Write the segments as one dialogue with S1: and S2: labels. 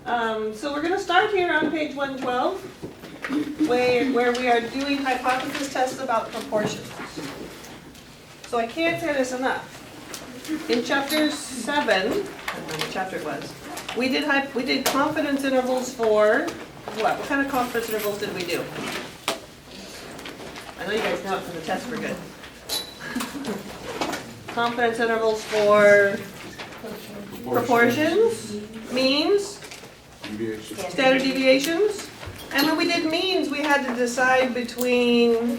S1: So we're going to start here on page 112, where we are doing hypothesis tests about proportions. So I can't say this enough. In chapter 7, I don't know what chapter it was, we did confidence intervals for what? What kind of confidence intervals did we do? I know you guys know it from the test we're good. Confidence intervals for proportions, means, standard deviations. And when we did means, we had to decide between,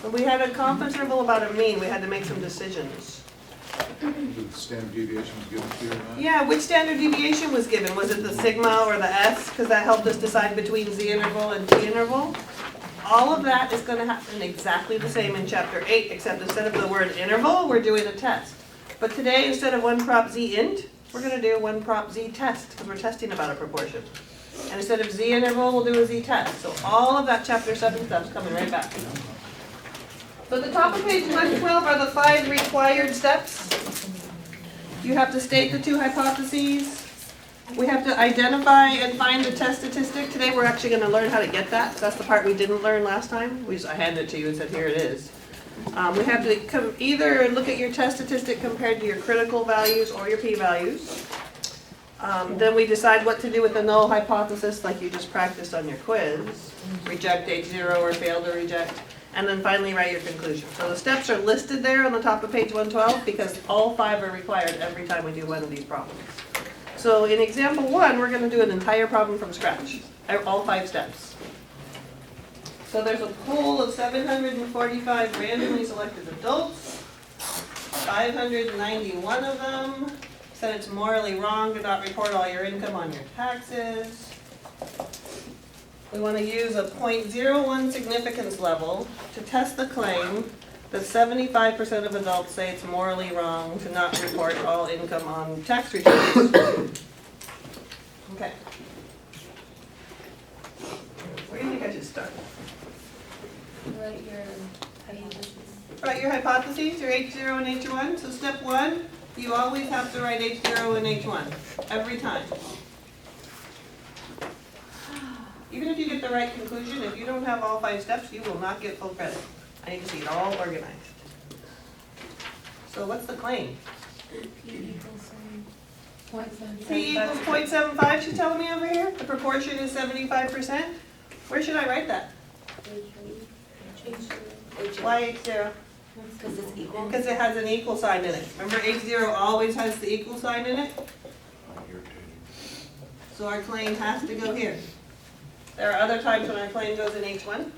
S1: when we had a confidence interval about a mean, we had to make some decisions.
S2: Did the standard deviations given to you or not?
S1: Yeah, which standard deviation was given? Was it the sigma or the S? Because that helped us decide between Z interval and T interval. All of that is going to happen exactly the same in chapter 8, except instead of the word interval, we're doing a test. But today, instead of one prop Z int, we're going to do one prop Z test, because we're testing about a proportion. And instead of Z interval, we'll do a Z test. So all of that chapter 7 stuff is coming right back. So at the top of page 112 are the 5 required steps. You have to state the 2 hypotheses. We have to identify and find the test statistic. Today we're actually going to learn how to get that. That's the part we didn't learn last time. I handed it to you and said, here it is. We have to either look at your test statistic compared to your critical values or your p-values. Then we decide what to do with the null hypothesis like you just practiced on your quiz. Reject H0 or fail to reject. And then finally write your conclusion. So the steps are listed there on the top of page 112 because all 5 are required every time we do one of these problems. So in example 1, we're going to do an entire problem from scratch, all 5 steps. So there's a pool of 745 randomly selected adults, 591 of them said it's morally wrong to not report all your income on your taxes. We want to use a 0.01 significance level to test the claim that 75% of adults say it's morally wrong to not report all income on tax returns. Okay. Where do you think I should start?
S3: Write your hypothesis.
S1: Write your hypotheses, your H0 and H1. So step 1, you always have to write H0 and H1, every time. Even if you get the right conclusion, if you don't have all 5 steps, you will not get full credit. I need to see it all organized. So what's the claim?
S3: P equals 0.75.
S1: P equals 0.75, she's telling me over here. The proportion is 75%. Where should I write that? Why H0?
S3: Because it's equal.
S1: Because it has an equal sign in it. Remember H0 always has the equal sign in it? So our claim has to go here. There are other times when our claim goes in H1.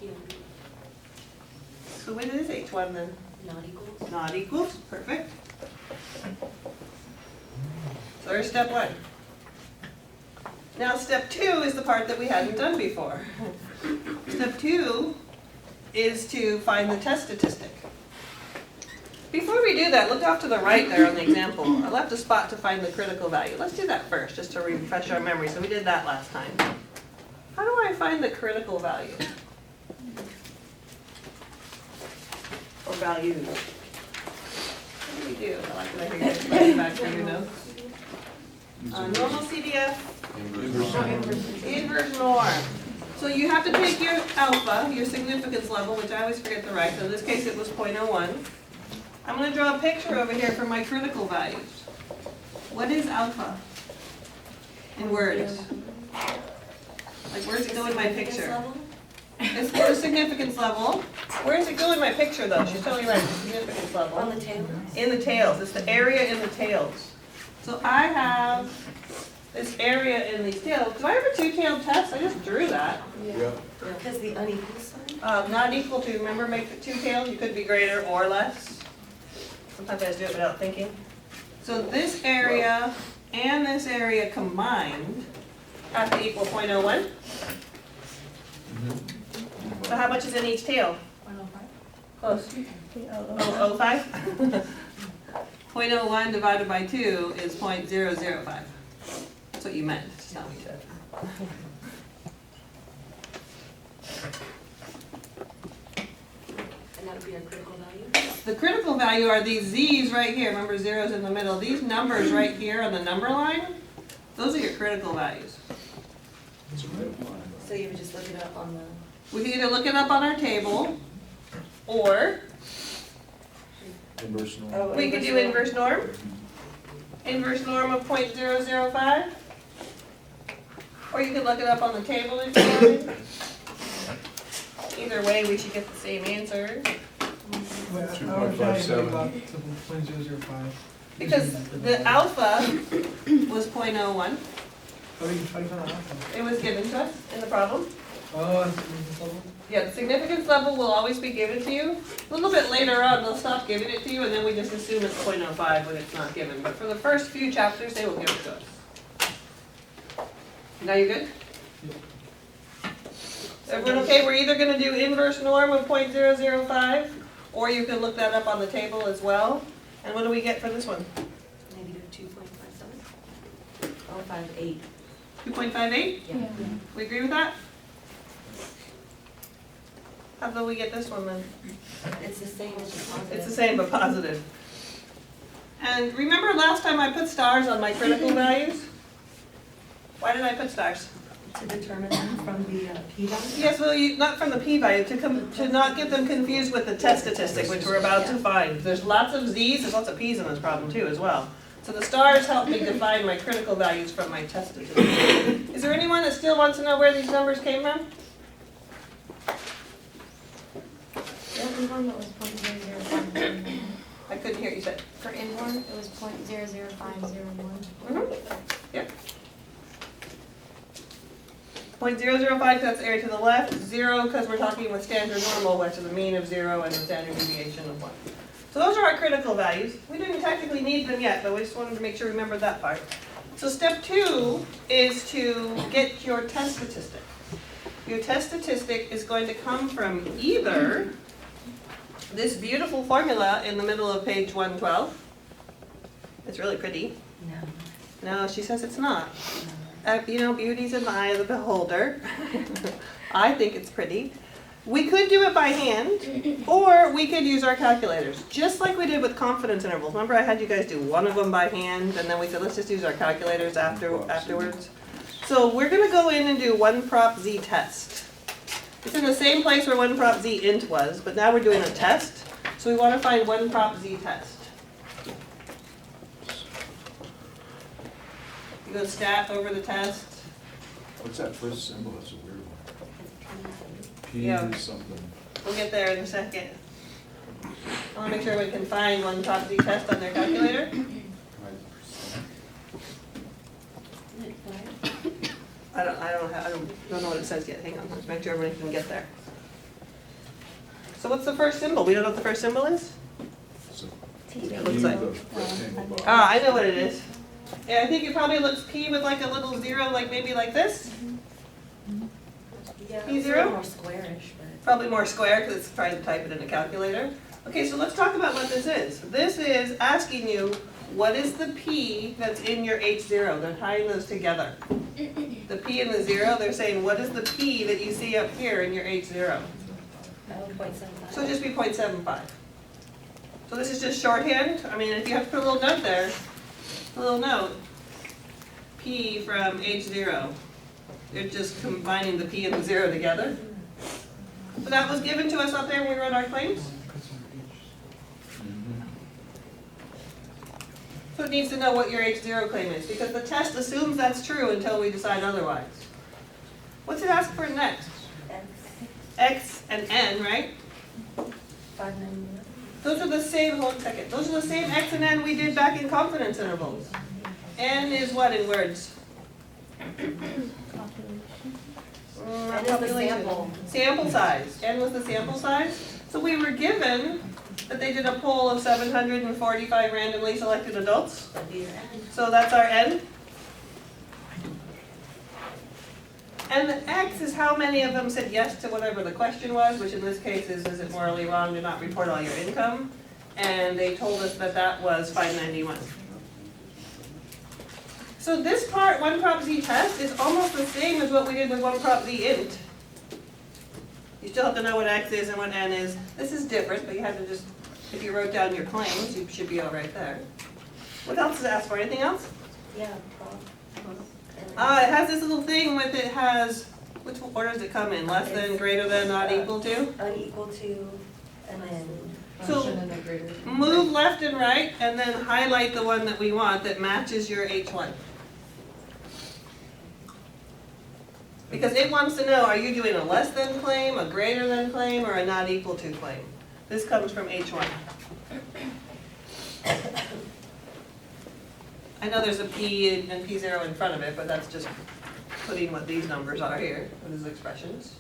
S3: Yeah.
S1: So when is H1 then?
S3: Not equals.
S1: Not equals, perfect. So there's step 1. Now step 2 is the part that we hadn't done before. Step 2 is to find the test statistic. Before we do that, look off to the right there on the example. I left a spot to find the critical value. Let's do that first, just to refresh our memory. So we did that last time. How do I find the critical value? Or values? What do we do? I like that I hear you guys writing back for your notes. Normal CDF, inverse norm. So you have to take your alpha, your significance level, which I always forget to write. So in this case it was 0.01. I'm going to draw a picture over here for my critical values. What is alpha in words? Like, where's it go in my picture? It's the significance level. Where does it go in my picture, though? She's totally right, the significance level.
S3: On the tails.
S1: In the tails. It's the area in the tails. So I have this area in these tails. Do I have a 2-tailed test? I just drew that.
S2: Yeah.
S3: Because the unequal sign?
S1: Not equal to, remember, make it 2 tails. You could be greater or less. Sometimes I just do it without thinking. So this area and this area combined have to equal 0.01. So how much is in each tail?
S3: 105.
S1: Close. 0.05? 0.01 divided by 2 is 0.005. That's what you meant to tell me, Ted.
S3: And that would be our critical value?
S1: The critical value are these z's right here. Remember, zero's in the middle. These numbers right here on the number line, critical values.
S2: It's a red line.
S3: So you would just look it up on the,
S1: We can either look it up on our table, or
S2: Inverse norm.
S3: Oh,
S1: we could do inverse norm. Inverse norm of 0.005. Or you could look it up on the table if you wanted. Either way, we should get the same answer.
S4: Well,
S2: 2.57.
S4: about 0.005.
S1: Because the alpha was 0.01.
S4: How do you try to find out?
S1: It was given to us in the problem.
S4: Oh, it's this level?
S1: Yeah, the significance level will always be given to you. A little bit later on, they'll stop giving it to you, and then we just assume it's 0.05 when it's not given. But for the first few chapters, they will give it to us. Now you good? Everyone okay? We're either gonna do inverse norm of 0.005, or you can look that up on the table as well. And what do we get for this one?
S3: negative 2.57? Oh, 58.
S1: 2.58?
S3: Yeah.
S1: We agree with that? How about we get this one then?
S3: It's the same as the positive.
S1: It's the same but positive. And remember last time I put stars on my critical values? Why did I put stars?
S3: To determine them from the p-value?
S1: Yes, well, not from the p-value, to not get them confused with the test statistic, which we're about to find. There's lots of z's, there's lots of p's in this problem too as well. So the stars help me define my critical values from my test statistic. Is there anyone that still wants to know where these numbers came from?
S5: Inborn, it was 0.00501.
S1: I couldn't hear you said.
S5: For inborn, it was 0.00501.
S1: Yep. 0.005, that's area to the left. 0, because we're talking with standard normal, which is a mean of 0 and a standard deviation of 1. So those are our critical values. We didn't technically need them yet, but we just wanted to make sure we remembered that part. So step 2 is to get your test statistic. Your test statistic is going to come from either this beautiful formula in the middle of page 112. It's really pretty.
S3: No.
S1: No, she says it's not. Beauty's in the eye of the beholder. I think it's pretty. We could do it by hand, or we could use our calculators, just like we did with confidence intervals. Remember I had you guys do one of them by hand, and then we said, let's just use our calculators afterwards. So we're gonna go in and do one prop z test. It's in the same place where one prop z int was, but now we're doing a test. So we wanna find one prop z test. You go stat over the test.
S2: What's that first symbol? That's a weird one. P
S1: Yeah.
S2: is something.
S1: We'll get there in a second. I wanna make sure we can find one prop z test on their calculator. I don't know what it says yet. Hang on, let's make sure everybody can get there. So what's the first symbol? We don't know what the first symbol is?
S2: So
S1: It looks like.
S2: the rectangle bar.
S1: Ah, I know what it is. Yeah, I think it probably looks P with like a little 0, like maybe like this.
S3: Yeah,
S1: P0?
S3: it's a little more squarish, but.
S1: Probably more square because it's trying to type it in a calculator. Okay, so let's talk about what this is. This is asking you, what is the P that's in your H0? They're tying those together. The P and the 0, they're saying, what is the P that you see up here in your H0?
S3: Oh, 0.75.
S1: So just be 0.75. So this is just shorthand. I mean, if you have to put a little note there, a little note, P from H0. You're just combining the P and the 0 together. So that was given to us up there when we wrote our claims.
S2: Mhm.
S1: So it needs to know what your H0 claim is, because the test assumes that's true until we decide otherwise. What's it ask for next?
S3: X,
S1: X and N, right?
S3: 591.
S1: Those are the same, hold on a second, those are the same X and N we did back in confidence intervals. N is what in words?
S3: N is the sample.
S1: Sample size. N was the sample size. So we were given that they did a poll of 745 randomly selected adults.
S3: That'd be your N.
S1: So that's our N. And the X is how many of them said yes to whatever the question was, which in this case is it morally wrong to not report all your income? And they told us that that was 591. So this part, one prop z test, is almost the same as what we did with one prop z int. You still have to know what X is and what N is. This is different, but you have to just, if you wrote down your claims, you should be all right there. What else is asked for? Anything else?
S3: Yeah, prop. And
S1: It has this little thing with it has, which order does it come in? Less than, greater than, not equal to?
S3: Unequal to, and then,
S1: So-
S4: Function and a greater.
S1: Move left and right and then highlight the one that we want that matches your H1. Because it wants to know, are you doing a less than claim, a greater than claim, or a not equal to claim? This comes from H1. I know there's a P and P0 in front of it, but that's just putting what these numbers are here, these expressions.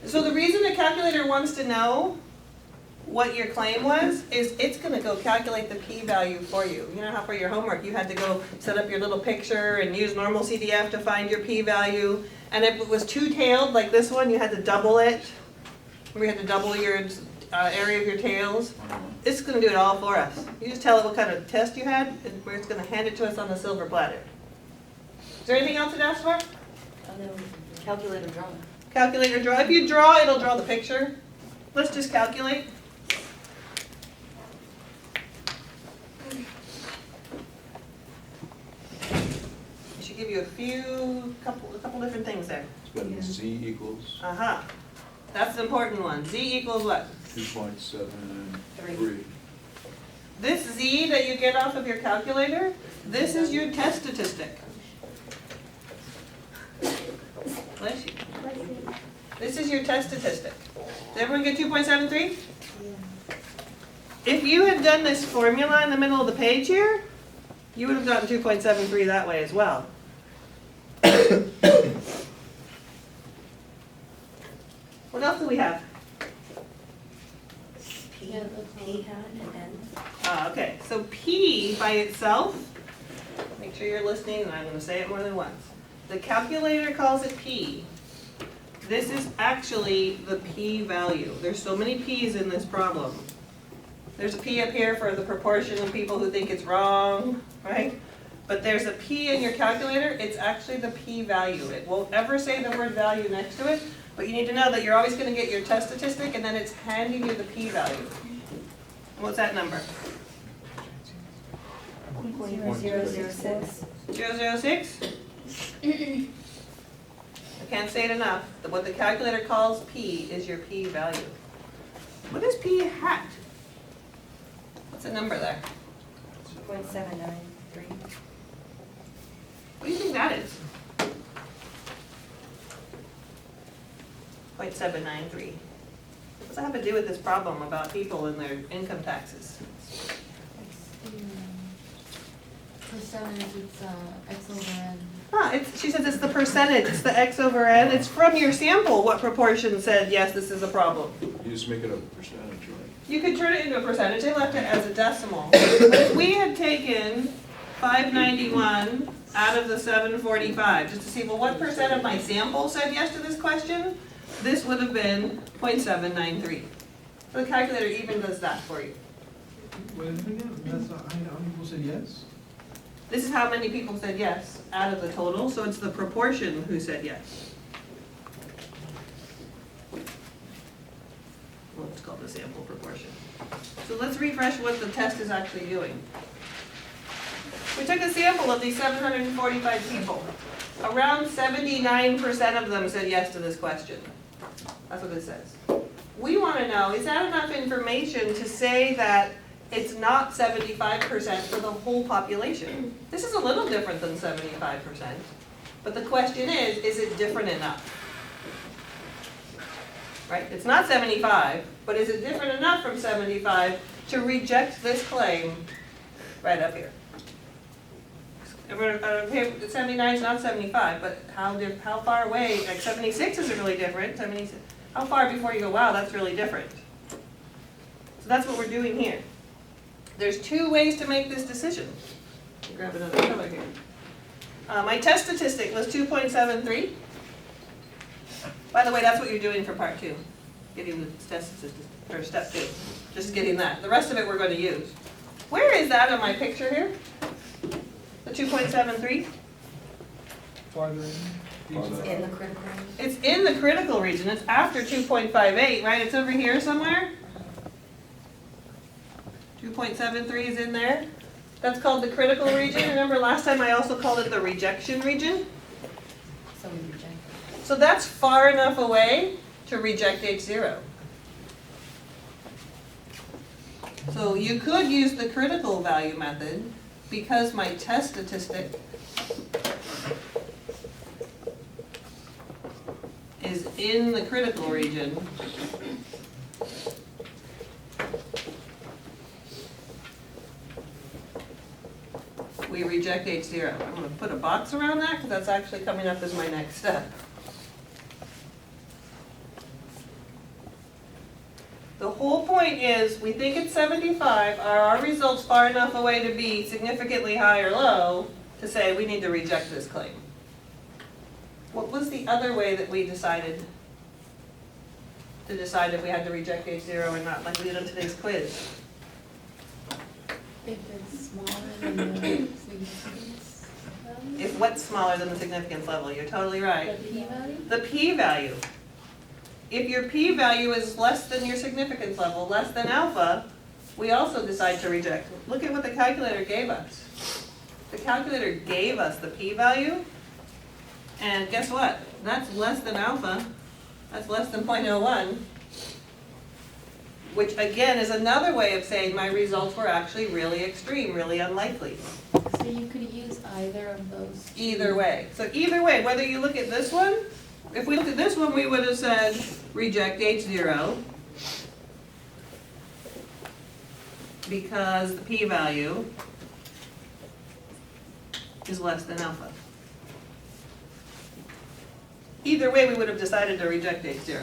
S1: So the reason the calculator wants to know what your claim was is it's gonna go calculate the p-value for you. You know how for your homework you had to go set up your little picture and use normal CDF to find your p-value, and if it was two-tailed like this one, you had to double it. We had to double your area of your tails. It's gonna do it all for us. You just tell it what kind of test you had, and where it's gonna hand it to us on the silver platter. Is there anything else it asks for?
S3: and then calculator drawing.
S1: Calculator draw. If you draw, it'll draw the picture. Let's just calculate. It should give you a couple different things there.
S2: It's got a Z equals
S1: Aha. That's the important one. Z equals what?
S2: 2.73.
S1: This Z that you get off of your calculator, this is your test statistic. Bless you. This is your test statistic. Did everyone get 2.73? If you had done this formula in the middle of the page here, you would have gotten 2.73 that way as well. What else do we have?
S3: P,
S5: Yeah, that's
S3: P hat and N.
S1: Okay, so P by itself, make sure you're listening, and I'm going to say it more than once. The calculator calls it P. This is actually the p-value. There's so many p's in this problem. There's a p up here for the proportion of people who think it's wrong, right? But there's a p in your calculator, it's actually the p-value. It won't ever say the word value next to it, but you need to know that you're always going to get your test statistic and then it's handing you the p-value. What's that number?
S3: 0.006.
S1: 006? I can't say it enough, that what the calculator calls p is your p-value. What is p hat? What's the number there?
S3: 0.793.
S1: What do you think that is? 0.793. What does that have to do with this problem about people and their income taxes?
S5: Percentage, it's X over N.
S1: She says it's the percentage, it's the x over n. It's from your sample what proportion said, yes, this is a problem.
S2: You just make it a percentage, right?
S1: You could turn it into a percentage, they left it as a decimal. But if we had taken 591 out of the 745, just to see, well, what percent of my sample said yes to this question? This would have been 0.793. So the calculator even does that for you.
S4: Wait a minute, that's not, how many people said yes?
S1: This is how many people said yes out of the total, so it's the proportion who said yes. Well, it's called the sample proportion. So let's refresh what the test is actually doing. We took a sample of these 745 people. Around 79% of them said yes to this question. That's what it says. We want to know, is that enough information to say that it's not 75% for the whole population? This is a little different than 75%. But the question is it different enough? Right? It's not 75, but is it different enough from 75 to reject this claim right up here? 79 is not 75, but how far away, like 76 is really different. 76, how far before you go, wow, that's really different? So that's what we're doing here. There's two ways to make this decision. Let me grab another color here. My test statistic was 2.73. By the way, that's what you're doing for part 2. Getting the test statistic, or step 2. Just getting that. The rest of it we're going to use. Where is that on my picture here? The 2.73?
S4: Farther in?
S2: Farther.
S3: In the critical range.
S1: It's in the critical region. It's after 2.58, right? It's over here somewhere. 2.73 is in there. That's called the critical region. Remember last time I also called it the rejection region?
S5: So we reject it.
S1: So that's far enough away to reject H0. So you could use the critical value method because my test statistic is in the critical region. We reject H0. I'm going to put a box around that because that's actually coming up as my next step. The whole point is we think it's 75. Are our results far enough away to be significantly high or low to say we need to reject this claim? What was the other way that we decided to decide if we had to reject H0 or not, like we did on today's quiz?
S5: If it's smaller than the significance value?
S1: If what's smaller than the significance level, you're totally right.
S5: The p-value?
S1: The p-value. If your p-value is less than your significance level, less than alpha, we also decide to reject. Look at what the calculator gave us. The calculator gave us the p-value, and guess what? That's less than alpha. That's less than 0.01, which again is another way of saying my results were actually really extreme, really unlikely.
S5: So you could use either of those. two.
S1: Either way. So either way, whether you look at this one, if we looked at this one, we would have said reject H0 because the p-value is less than alpha. Either way, we would have decided to reject H0.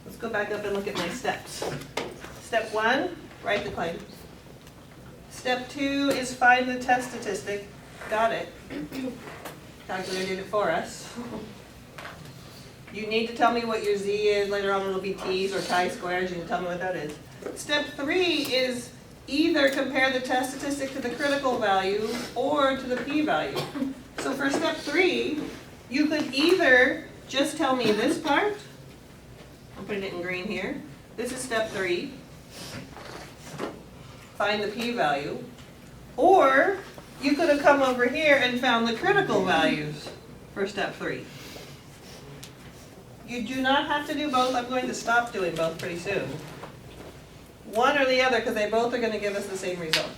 S1: Let's go back up and look at my steps. Step 1, write the claim. Step 2 is find the test statistic. Got it. Calculator did it for us. You need to tell me what your z is. Later on it'll be t's or chi-squares. You can tell me what that is. Step 3 is either compare the test statistic to the critical value or to the p-value. So for step 3, you could either just tell me this part. I'm putting it in green here. This is step 3. Find the p-value. Or you could have come over here and found the critical values for step 3. You do not have to do both. I'm going to stop doing both pretty soon. One or the other, because they both are going to give us the same result.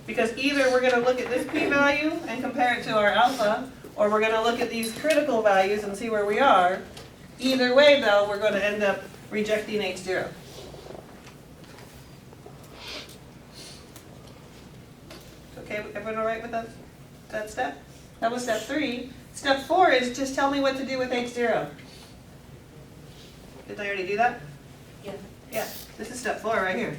S1: Because either we're going to look at this p-value and compare it to our alpha, or we're going to look at these critical values and see where we are. Either way, though, we're going to end up rejecting H0. Okay, everyone all right with that step? That was step 3. Step 4 is just tell me what to do with H0. Did I already do that?
S3: Yeah.
S1: Yeah, this is step 4 right here.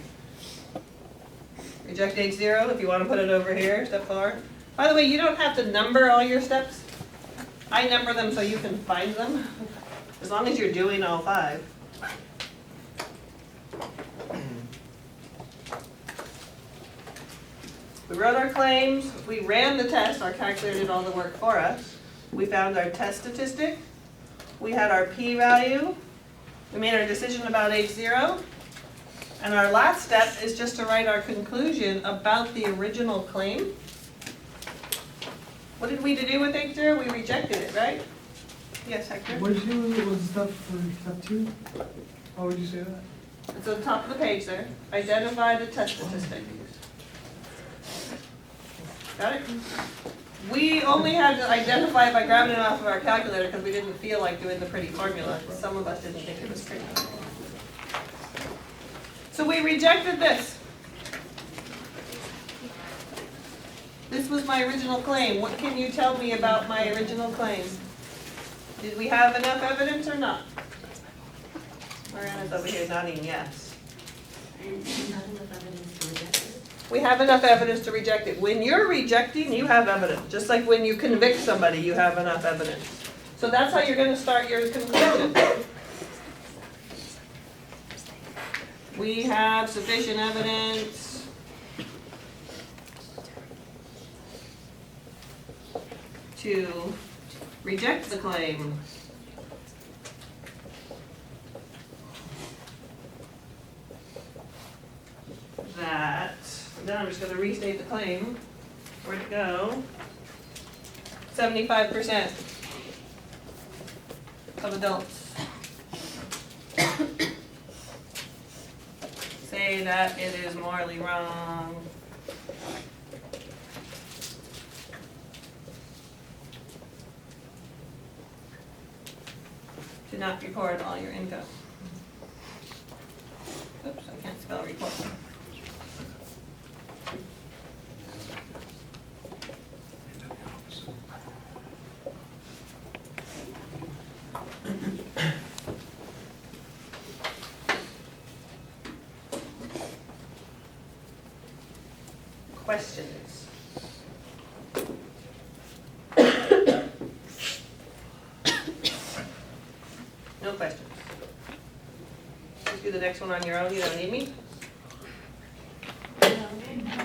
S1: Reject H0 if you want to put it over here, step 4. By the way, you don't have to number all your steps. I number them so you can find them, as long as you're doing all 5. We wrote our claims, we ran the test, our calculator did all the work for us. We found our test statistic, we had our p-value, we made our decision about H0, and our last step is just to write our conclusion about the original claim. What did we do with H0? We rejected it, right? Yes, Hector?
S4: What did you do with step for step 2? How would you say that?
S1: It's on the top of the page there. Identify the test statistic. Got it? We only had to identify it by grabbing it off of our calculator because we didn't feel like doing the pretty formula. Some of us didn't think it was pretty. So we rejected this. This was my original claim. What can you tell me about my original claim? Did we have enough evidence or not? Mariana's over here nodding yes.
S3: And not enough evidence to reject it.
S1: We have enough evidence to reject it. When you're rejecting, you have evidence. Just like when you convict somebody, you have enough evidence. So that's how you're going to start your conclusion. We have sufficient evidence to reject the claim. that, then I'm just gonna restate the claim. Where'd it go? 75% of adults say that it is morally wrong to not record all your income. Oops, I can't spell report. Questions? No questions. Just do the next one on your own, you don't need me?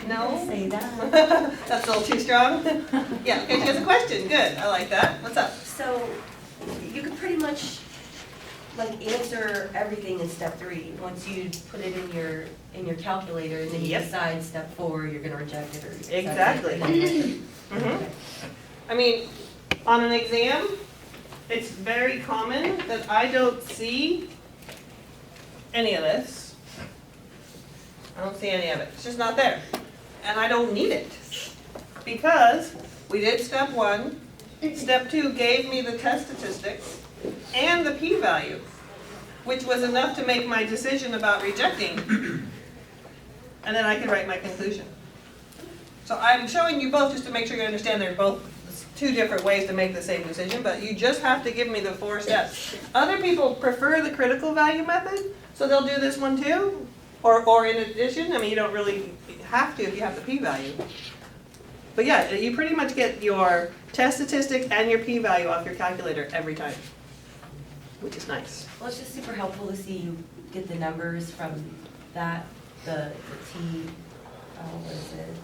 S1: No?
S3: Say that.
S1: That's a little too strong? Yeah, okay, she has a question, good, I like that, what's up?
S3: So, you could pretty much, like, answer everything in step 3, once you put it in your calculator, and then you
S1: Yep.
S3: decide step 4, you're gonna reject it or accept it.
S1: Exactly.
S3: Mhm.
S1: Mhm. I mean, on an exam, it's very common that I don't see any of this. I don't see any of it, it's just not there. And I don't need it. Because we did step 1, step 2 gave me the test statistics and the p-value, which was enough to make my decision about rejecting. And then I could write my conclusion. So I'm showing you both just to make sure you understand they're both two different ways to make the same decision, but you just have to give me the 4 steps. Other people prefer the critical value method, so they'll do this one too. Or in addition, I mean, you don't really have to if you have the p-value. But yeah, you pretty much get your test statistics and your p-value off your calculator every time, which is nice.
S3: Well, it's just super helpful to see you get the numbers from that, the T, what is it?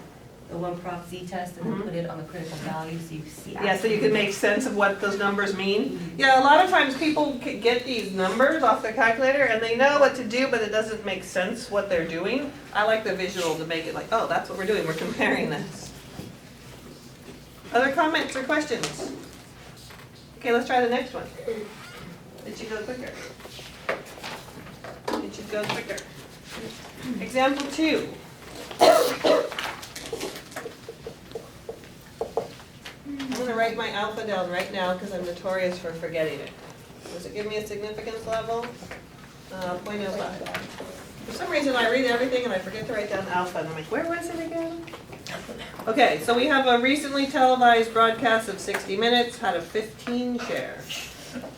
S3: The one proc Z test, and then
S1: Mhm.
S3: put it on the critical value, so you see.
S1: Yeah, so you can make sense of what those numbers mean. Yeah, a lot of times people get these numbers off their calculator and they know what to do, but it doesn't make sense what they're doing. I like the visual to make it like, oh, that's what we're doing, we're comparing this. Other comments or questions? Okay, let's try the next one. It should go quicker. It should go quicker. Example 2. I'm gonna write my alpha down right now because I'm notorious for forgetting it. Does it give me a significance level? 0.05. For some reason I read everything and I forget to write down alpha and I'm like, where was it again? Okay, so we have a recently televised broadcast of 60 Minutes, had a 15 share.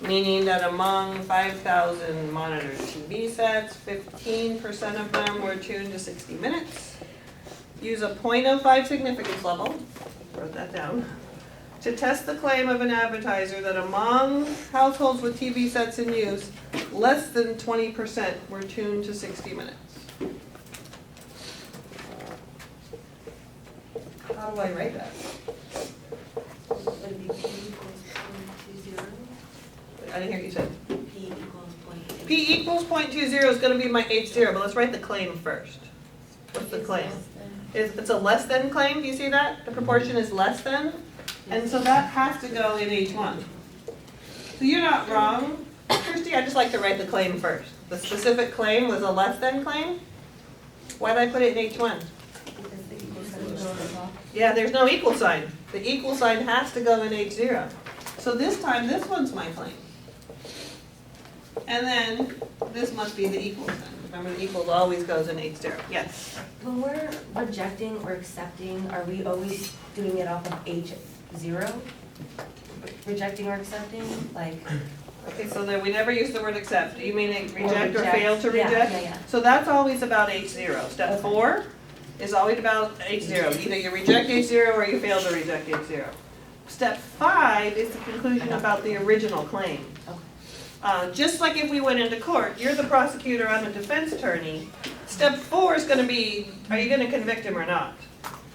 S1: Meaning that among 5,000 monitored TV sets, 15% of them were tuned to 60 Minutes. Use a 0.05 significance level, wrote that down, to test the claim of an advertiser that among households with TV sets in use, less than 20% were tuned to 60 Minutes. How do I write that?
S3: Would it be P equals 0.20?
S1: I didn't hear what you said.
S3: P equals 0.20.
S1: P equals 0.20 is gonna be my H0, but let's write the claim first. What's the claim? It's a less than claim, do you see that? The proportion is less than, and so that has to go in H1. So you're not wrong, Kirsty, I just like to write the claim first. The specific claim was a less than claim? Why did I put it in H1?
S3: Because the equal sign goes on the top.
S1: Yeah, there's no equal sign. The equal sign has to go in H0. So this time, this one's my claim. And then this must be the equal sign. Remember, the equal always goes in H0. Yes?
S3: When we're rejecting or accepting, are we always doing it off of H0? Rejecting or accepting, like?
S1: Okay, so then we never use the word accept. Do you mean reject or
S3: reject.
S1: fail to
S3: Yeah,
S1: reject?
S3: yeah.
S1: So that's always about H0. Step
S3: Okay.
S1: 4 is always about H0. Either you reject H0 or you fail to reject H0. Step 5 is the conclusion about the original claim.
S3: Okay.
S1: Just like if we went into court, you're the prosecutor, I'm a defense attorney. Step 4 is gonna be, are you gonna convict him or not?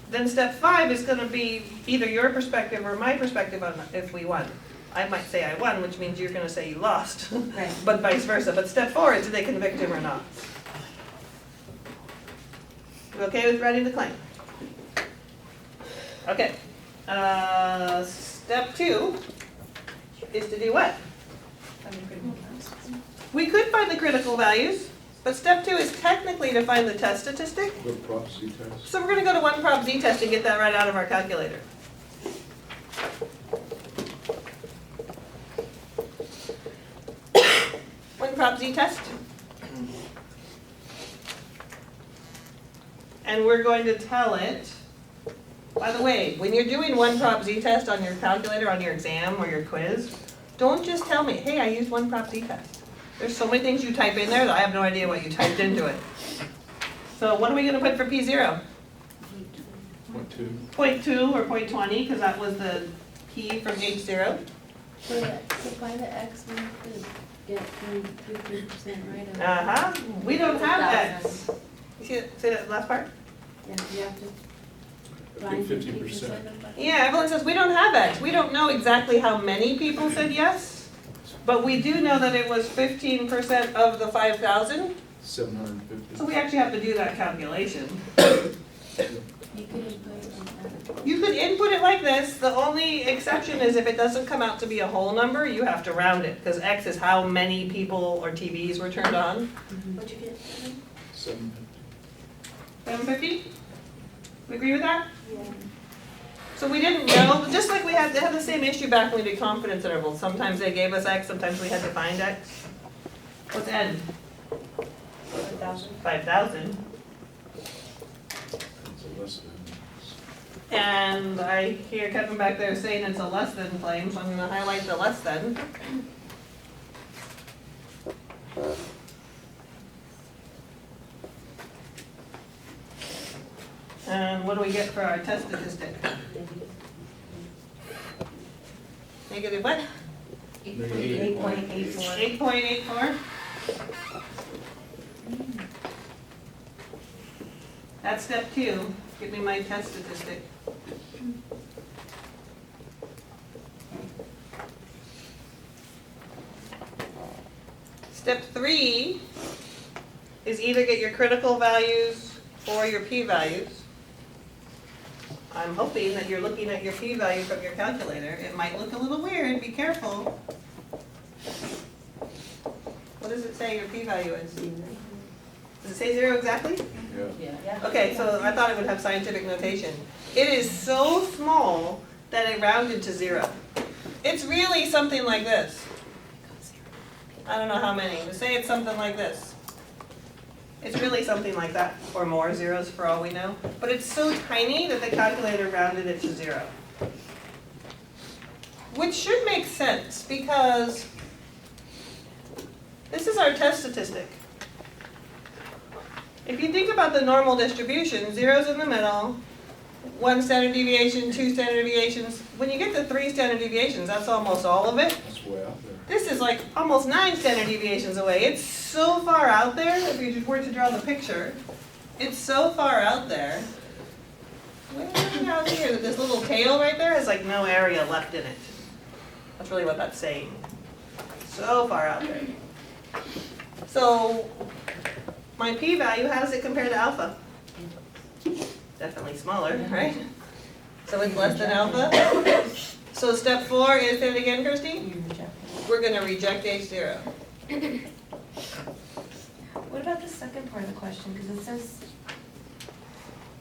S1: Then step 5 is gonna be either your perspective or my perspective on if we won. I might say I won, which means you're gonna say you lost,
S3: Right.
S1: but vice versa. But step 4 is, did they convict him or not? okay with writing the claim? Okay. Step 2 is to do what? We could find the critical values, but step 2 is technically to find the test statistic.
S2: Go prop Z test.
S1: So we're gonna go to one prop Z test and get that right out of our calculator. One prop Z test. And we're going to tell it, by the way, when you're doing one prop Z test on your calculator, on your exam or your quiz, don't just tell me, hey, I used one prop Z test. There's so many things you type in there that I have no idea what you typed into it. So what are we gonna put for P0?
S2: 0.2.
S1: 0.2 or 0.20, because that was the P from H0.
S5: So by the X, we have to get 50% right of.
S1: Uh-huh, we don't have X. You see that, say that last part?
S5: Yeah, you have to
S2: I
S5: find
S2: think
S5: 50%
S2: 50%.
S5: of that.
S1: Yeah, everyone says we don't have X. We don't know exactly how many people said yes, but we do know that it was 15% of the 5,000.
S2: 750.
S1: So we actually have to do that calculation.
S5: You could input it like that.
S1: You could input it like this. The only exception is if it doesn't come out to be a whole number, you have to round it, because X is how many people or TVs were turned on.
S5: What'd you get?
S2: 750.
S1: 750? We agree with that?
S5: Yeah.
S1: So we didn't know, just like they had the same issue back when we did confidence intervals. Sometimes they gave us X, sometimes we had to find X. What's N?
S3: 5,000.
S1: 5,000.
S2: It's a less than.
S1: And I hear Kevin back there saying it's a less than claim, so I'm gonna highlight the less than. And what do we get for our test statistic? Negative what?
S3: 8.84.
S1: 8.84? That's step 2. Give me my test statistic. Step 3 is either get your critical values or your p-values. I'm hoping that you're looking at your p-value from your calculator. It might look a little weird, be careful. What does it say your p-value is? Does it say 0 exactly?
S2: Yeah.
S3: Yeah.
S1: Okay, so I thought it would have scientific notation. It is so small that it rounded to 0. It's really something like this. I don't know how many, but say it's something like this. It's really something like that, or more zeros for all we know. But it's so tiny that the calculator rounded it to 0. Which should make sense, because this is our test statistic. If you think about the normal distribution, 0's in the middle, 1 standard deviation, 2 standard deviations. When you get to 3 standard deviations, that's almost all of it.
S2: That's way out there.
S1: This is like almost 9 standard deviations away. It's so far out there, if you were to draw the picture. It's so far out there. Way out here, that this little tail right there has like no area left in it. That's really what that's saying. So far out there. So, my p-value, how does it compare to alpha? Definitely smaller, right? So it's less than alpha. So step 4 is, say it again, Kirsty?
S3: You reject it.
S1: We're gonna reject H0.
S3: What about the second part of the question? Because it says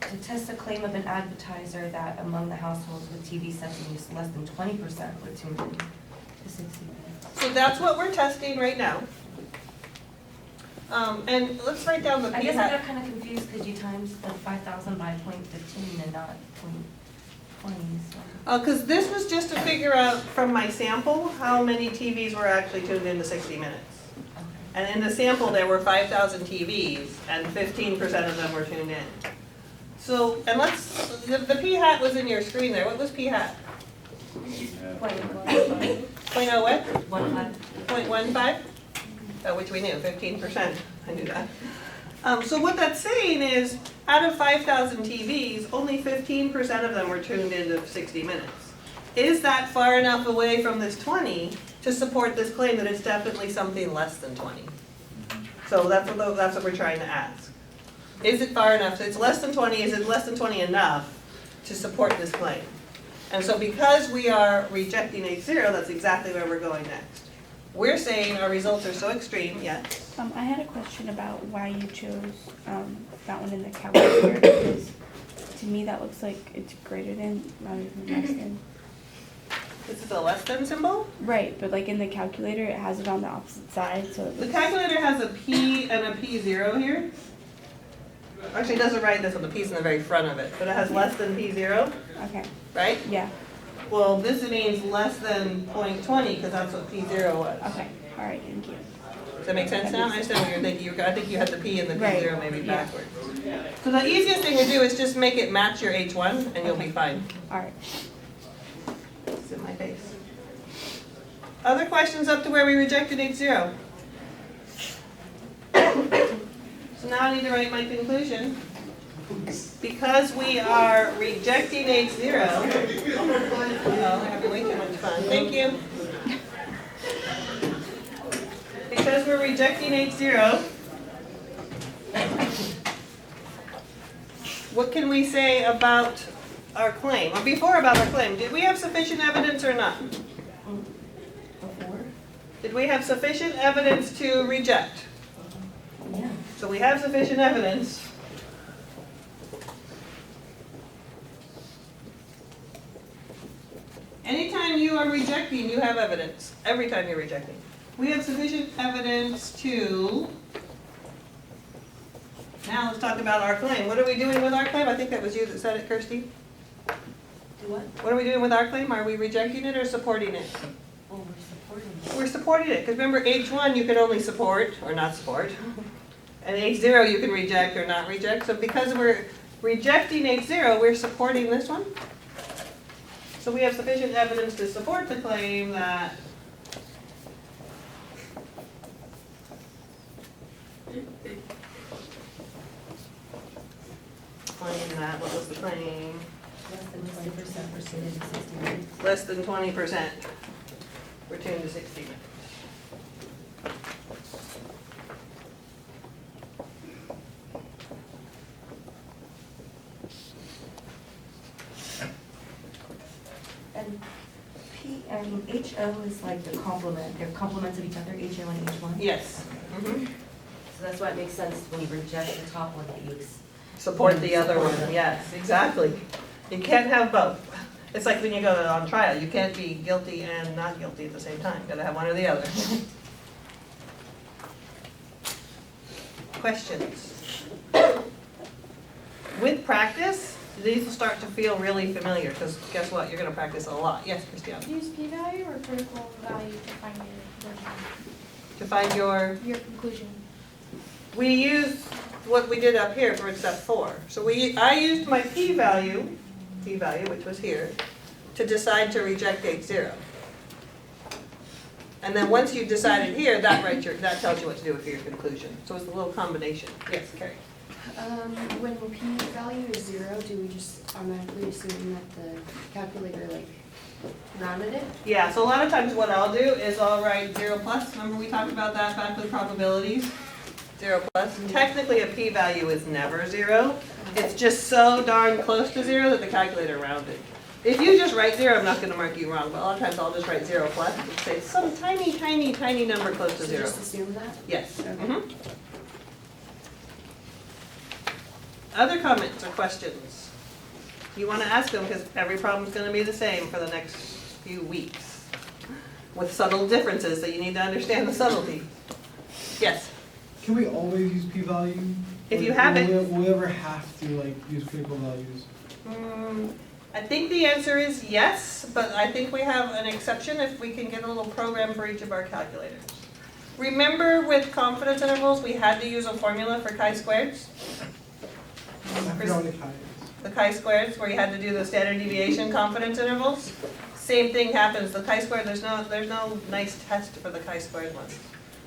S3: to test a claim of an advertiser that among the households with TV sets in use, less than 20% were tuned in to 60 minutes.
S1: So that's what we're testing right now. And let's write down the
S3: I guess I
S1: p-hat.
S3: got kind of confused because you times the 5,000 by 0.15 and not 0.20, so.
S1: Because this was just to figure out from my sample how many TVs were actually tuned into 60 minutes.
S3: Okay.
S1: And in the sample, there were 5,000 TVs, and 15% of them were tuned in. So, and let's, the p-hat was in your screen there. What was p-hat? 0.0 what?
S3: 1.5.
S1: 0.15? Oh, which we knew, 15%. I knew that. So what that's saying is, out of 5,000 TVs, only 15% of them were tuned into 60 minutes. Is that far enough away from this 20 to support this claim that it's definitely something less than 20? So that's what we're trying to ask. Is it far enough? So it's less than 20, is it less than 20 enough to support this claim? And so because we are rejecting H0, that's exactly where we're going next. We're saying our results are so extreme, yes.
S6: I had a question about why you chose that one in the calculator, because to me that looks like it's greater than rather than less than.
S1: This is a less than symbol.
S6: Right, but like in the calculator, it has it on the opposite side, so it
S1: The
S6: looks,
S1: calculator has a P and a P0 here. Actually, it doesn't write this on the P's in the very front of it, but it has less than P0,
S6: okay,
S1: right?
S6: yeah,
S1: Well, this means less than 0.20, because that's what P0 was.
S6: okay, all right, thank you.
S1: Does that make sense now? I understand what you're thinking. I think you had the P and the
S6: Right,
S1: P0 maybe
S6: yeah.
S1: backwards. So the easiest thing to do is just make it match your H1, and you'll be fine.
S6: All right.
S1: It's in my face. Other questions up to where we rejected H0? So now I need to write my conclusion. Because we are rejecting H0, oh, I'm having way too much fun. Thank you. Because we're rejecting H0, what can we say about our claim? Or before about our claim, did we have sufficient evidence or not?
S3: Before?
S1: Did we have sufficient evidence to reject?
S3: Yeah.
S1: So we have sufficient evidence. Anytime you are rejecting, you have evidence. Every time you're rejecting. We have sufficient evidence to... Now let's talk about our claim. What are we doing with our claim? I think that was you that said it, Kirsty.
S3: Do what?
S1: What are we doing with our claim? Are we rejecting it or supporting it?
S3: Oh, we're supporting it.
S1: We're supporting it, because remember H1 you can only support or not support. And H0 you can reject or not reject. So because we're rejecting H0, we're supporting this one. So we have sufficient evidence to support the claim that what was the claim?
S3: Less than 20% for students in 60 minutes.
S1: Less than 20% for 10 to 60 minutes.
S3: And HO is like the complement, they're complements of each other, HO and H1?
S1: Yes. Mhm.
S3: So that's why it makes sense when you reject the top one that you
S1: Support the other one, yes, exactly. You can't have both. It's like when you go on trial, you can't be guilty and not guilty at the same time. Gotta have one or the other. Questions? With practice, these will start to feel really familiar, because guess what? You're gonna practice a lot. Yes, Christiane?
S7: Use p-value or critical value to find
S1: To find your,
S7: your conclusion.
S1: we use what we did up here for step 4. So I used my p-value, which was here, to decide to reject H0. And then once you've decided here, that tells you what to do with your conclusion. So it's a little combination. Yes, Carrie?
S5: When p-value is 0, do we just automatically assume that the calculator rounded it?
S1: Yeah, so a lot of times what I'll do is I'll write 0 plus. Remember we talked about that back with probabilities? 0 plus. Technically a p-value is never 0. It's just so darn close to 0 that the calculator rounded. If you just write 0, I'm not going to mark you wrong, but a lot of times I'll just write 0 plus and say some tiny, tiny, tiny number close to
S5: So
S1: 0.
S5: just assume that?
S1: Yes.
S5: Okay.
S1: Mhm. Other comments or questions? You want to ask them because every problem's going to be the same for the next few weeks with subtle differences that you need to understand the subtlety. Yes?
S4: Can we always use p-value?
S1: If you
S4: Or
S1: have it.
S4: Will we ever have to use critical values?
S1: I think the answer is yes, but I think we have an exception if we can get a little program for each of our calculators. Remember with confidence intervals, we had to use a formula for chi-squareds?
S4: I forgot what the chi is.
S1: The chi-squareds, where you had to do the standard deviation confidence intervals? Same thing happens, the chi-squared, there's no nice test for the chi-squared ones.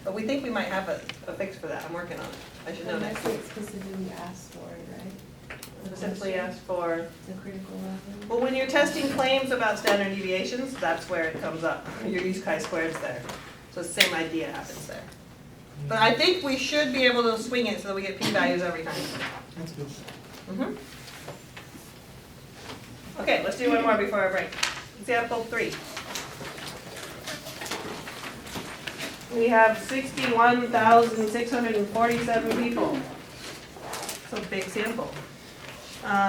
S1: But we think we might have a fix for that, I'm working on it. I should know next
S5: Unless
S1: week.
S5: it specifically asks for it, right?
S1: Specifically asked for,
S5: The critical value.
S1: well, when you're testing claims about standard deviations, that's where it comes up. You use chi-squareds there. So the same idea happens there. But I think we should be able to swing it so that we get p-values every time.
S4: That's good.
S1: Mhm. Okay, let's do one more before our break. Example 3. We have 61,647 people. So big sample.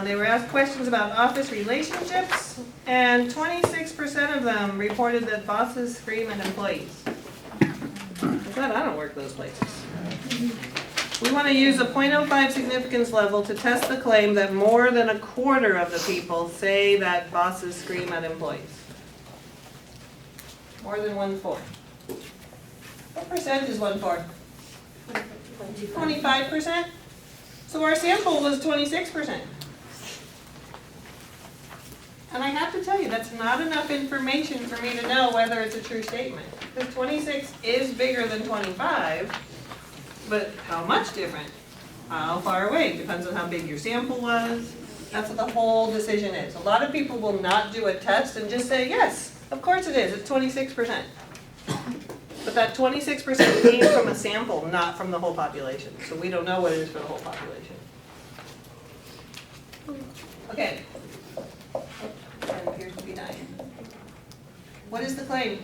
S1: They were asked questions about office relationships, and 26% of them reported that bosses scream at employees. I'm glad I don't work those places. We want to use a 0.05 significance level to test the claim that more than a quarter of the people say that bosses scream at employees. More than 1/4. What percent is 1/4? 25%? So our sample was 26%. And I have to tell you, that's not enough information for me to know whether it's a true statement. Because 26 is bigger than 25, but how much different? How far away? Depends on how big your sample was. That's what the whole decision is. A lot of people will not do a test and just say, yes, of course it is, it's 26%. But that 26% came from a sample, not from the whole population. So we don't know what it is for the whole population. Okay. That appears to be dying. What is the claim?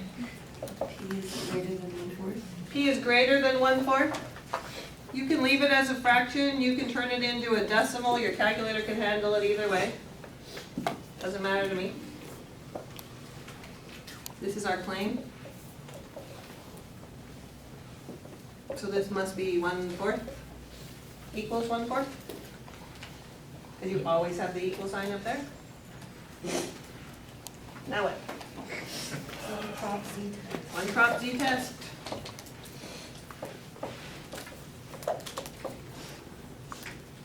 S3: P is greater than 1/4.
S1: P is greater than 1/4? You can leave it as a fraction, you can turn it into a decimal, your calculator can handle it either way. Doesn't matter to me. This is our claim. So this must be 1/4, equals 1/4? Because you always have the equal sign up there? Now what?
S3: One prop Z test.
S1: One prop Z test.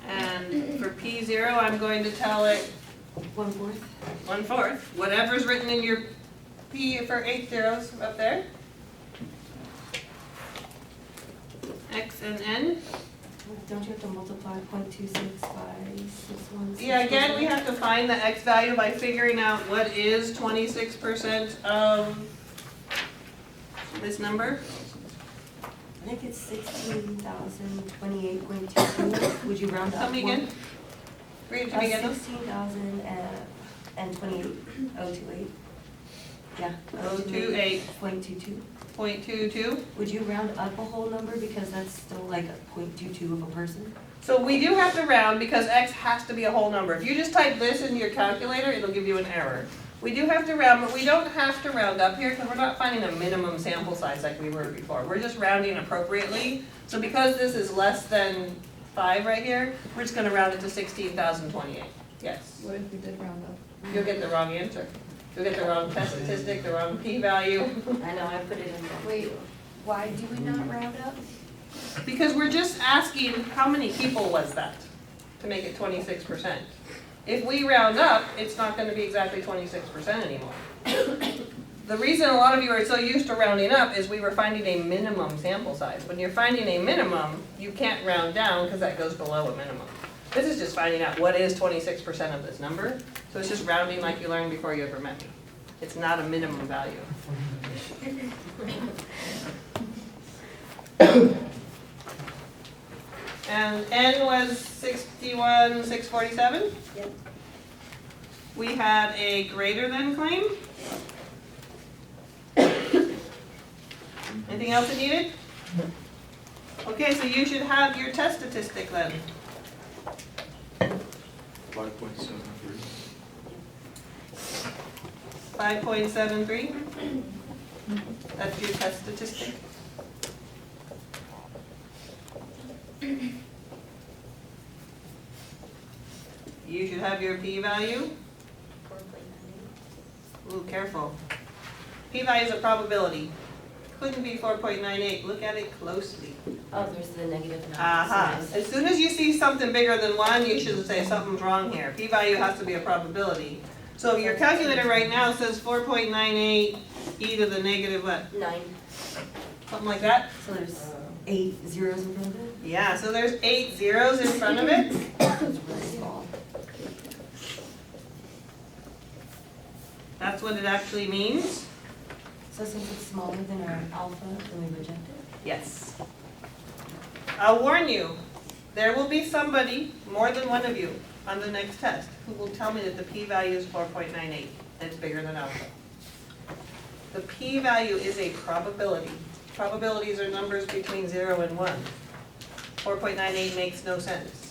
S1: And for P0, I'm going to tell it
S3: 1/4.
S1: 1/4, whatever's written in your P for 8 zeros up there. X and N.
S3: Don't you have to multiply 0.26 by 616?
S1: Yeah, again, we have to find the X value by figuring out what is 26% of this number.
S3: I think it's 16,028.22. Would you round up?
S1: Tell me again. Read it to me again.
S3: 16,028. Yeah.
S1: 028.
S3: 0.22.
S1: 0.22.
S3: Would you round up a whole number because that's still like a 0.22 of a person?
S1: So we do have to round because X has to be a whole number. If you just type this into your calculator, it'll give you an error. We do have to round, but we don't have to round up here because we're not finding a minimum sample size like we were before. We're just rounding appropriately. So because this is less than 5 right here, we're just going to round it to 16,028. Yes.
S5: What if we did round up?
S1: You'll get the wrong answer. You'll get the wrong test statistic, the wrong p-value.
S3: I know, I put it in there.
S5: Wait, why do we not round up?
S1: Because we're just asking how many people was that to make it 26%. If we round up, it's not going to be exactly 26% anymore. The reason a lot of you are so used to rounding up is we were finding a minimum sample size. When you're finding a minimum, you can't round down because that goes below a minimum. This is just finding out what is 26% of this number. So it's just rounding like you learned before you ever met me. It's not a minimum value. And N was 61,647?
S5: Yep.
S1: We had a greater than claim. Anything else you needed? Okay, so you should have your test statistic then.
S2: 5.73.
S1: 5.73. That's your test statistic. You should have your p-value. Ooh, careful. P-value is a probability. Couldn't be 4.98. Look at it closely.
S3: Oh, there's the negative number.
S1: Aha. As soon as you see something bigger than 1, you should say something's wrong here. P-value has to be a probability. So your calculator right now says 4.98 e to the negative what?
S3: 9.
S1: Something like that?
S3: So there's 8 zeros in front of it?
S1: Yeah, so there's 8 zeros in front of it.
S3: It's really small.
S1: That's what it actually means.
S3: So since it's smaller than our alpha, then we reject it?
S1: Yes. I'll warn you, there will be somebody, more than one of you, on the next test, who will tell me that the p-value is 4.98, and it's bigger than alpha. The p-value is a probability. Probabilities are numbers between 0 and 1. 4.98 makes no sense.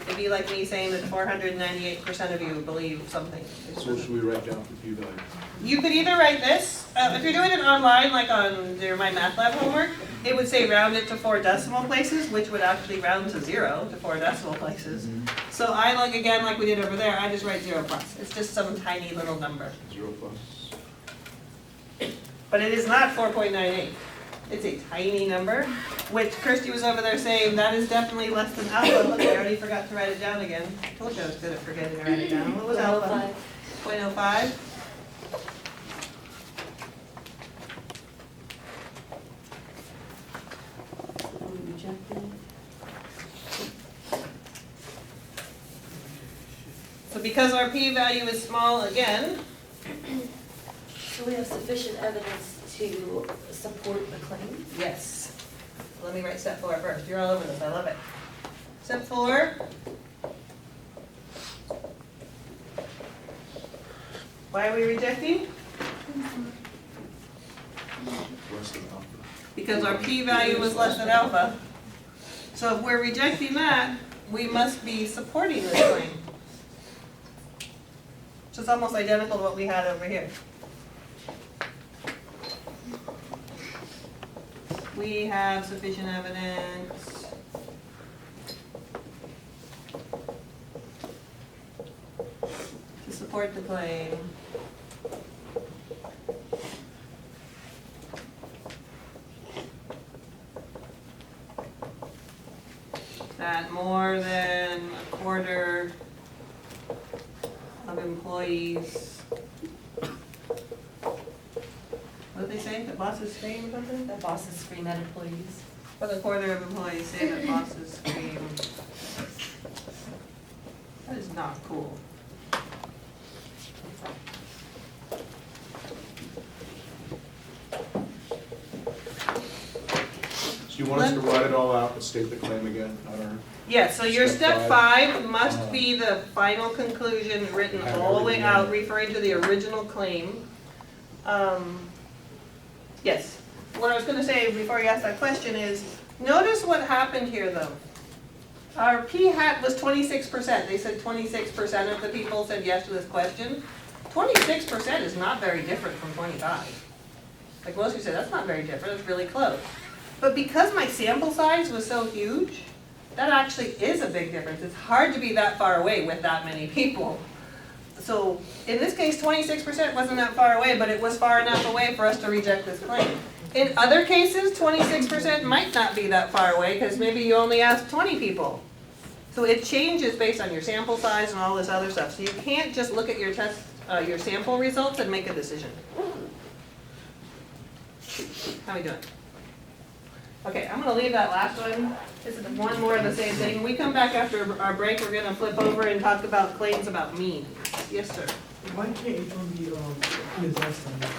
S1: It'd be like me saying that 498% of you believe something. It's
S2: So should we write down the p-value?
S1: You could either write this, if you're doing it online, like on your My Math Lab homework, it would say round it to 4 decimal places, which would actually round to 0 to 4 decimal places. So I, like again, like we did over there, I just write 0 plus. It's just some tiny little number.
S2: 0 plus.
S1: But it is not 4.98. It's a tiny number, which Kirsty was over there saying that is definitely less than alpha. Look, I already forgot to write it down again. Told you I was good at forgetting to write it down. What was alpha? 0.05. So because our p-value is small again,
S3: So we have sufficient evidence to support the claim?
S1: yes. Let me write step 4 first. You're all over this, I love it. Step 4. Why are we rejecting?
S2: Less than alpha.
S1: Because our p-value was less than alpha. So if we're rejecting that, we must be supporting this claim. So it's almost identical to what we had over here. We have sufficient evidence to support the claim that more than a quarter of employees, what did they say, that bosses scream or something?
S3: The bosses scream at employees.
S1: But a quarter of employees say that bosses scream. That is not cool.
S2: So you want us to write it all out and state the claim again on our?
S1: Yeah, so your
S2: Step
S1: step
S2: five.
S1: 5 must be the final conclusion written
S2: Have
S1: all the way
S2: everything
S1: out,
S2: in.
S1: referring to the original claim. Yes, what I was gonna say before you ask that question is, notice what happened here though. Our p hat was 26%, they said 26% of the people said yes to this question. 26% is not very different from 25. Like most of you said, that's not very different, it's really close. But because my sample size was so huge, that actually is a big difference. It's hard to be that far away with that many people. So in this case, 26% wasn't that far away, but it was far enough away for us to reject this claim. In other cases, 26% might not be that far away because maybe you only asked 20 people. So it changes based on your sample size and all this other stuff. So you can't just look at your test, your sample results and make a decision. How are we doing? Okay, I'm gonna leave that last one. This is one more of the same thing. When we come back after our break, we're gonna flip over and talk about claims about means. Yes, sir.
S4: Why can't each one be, is less than that?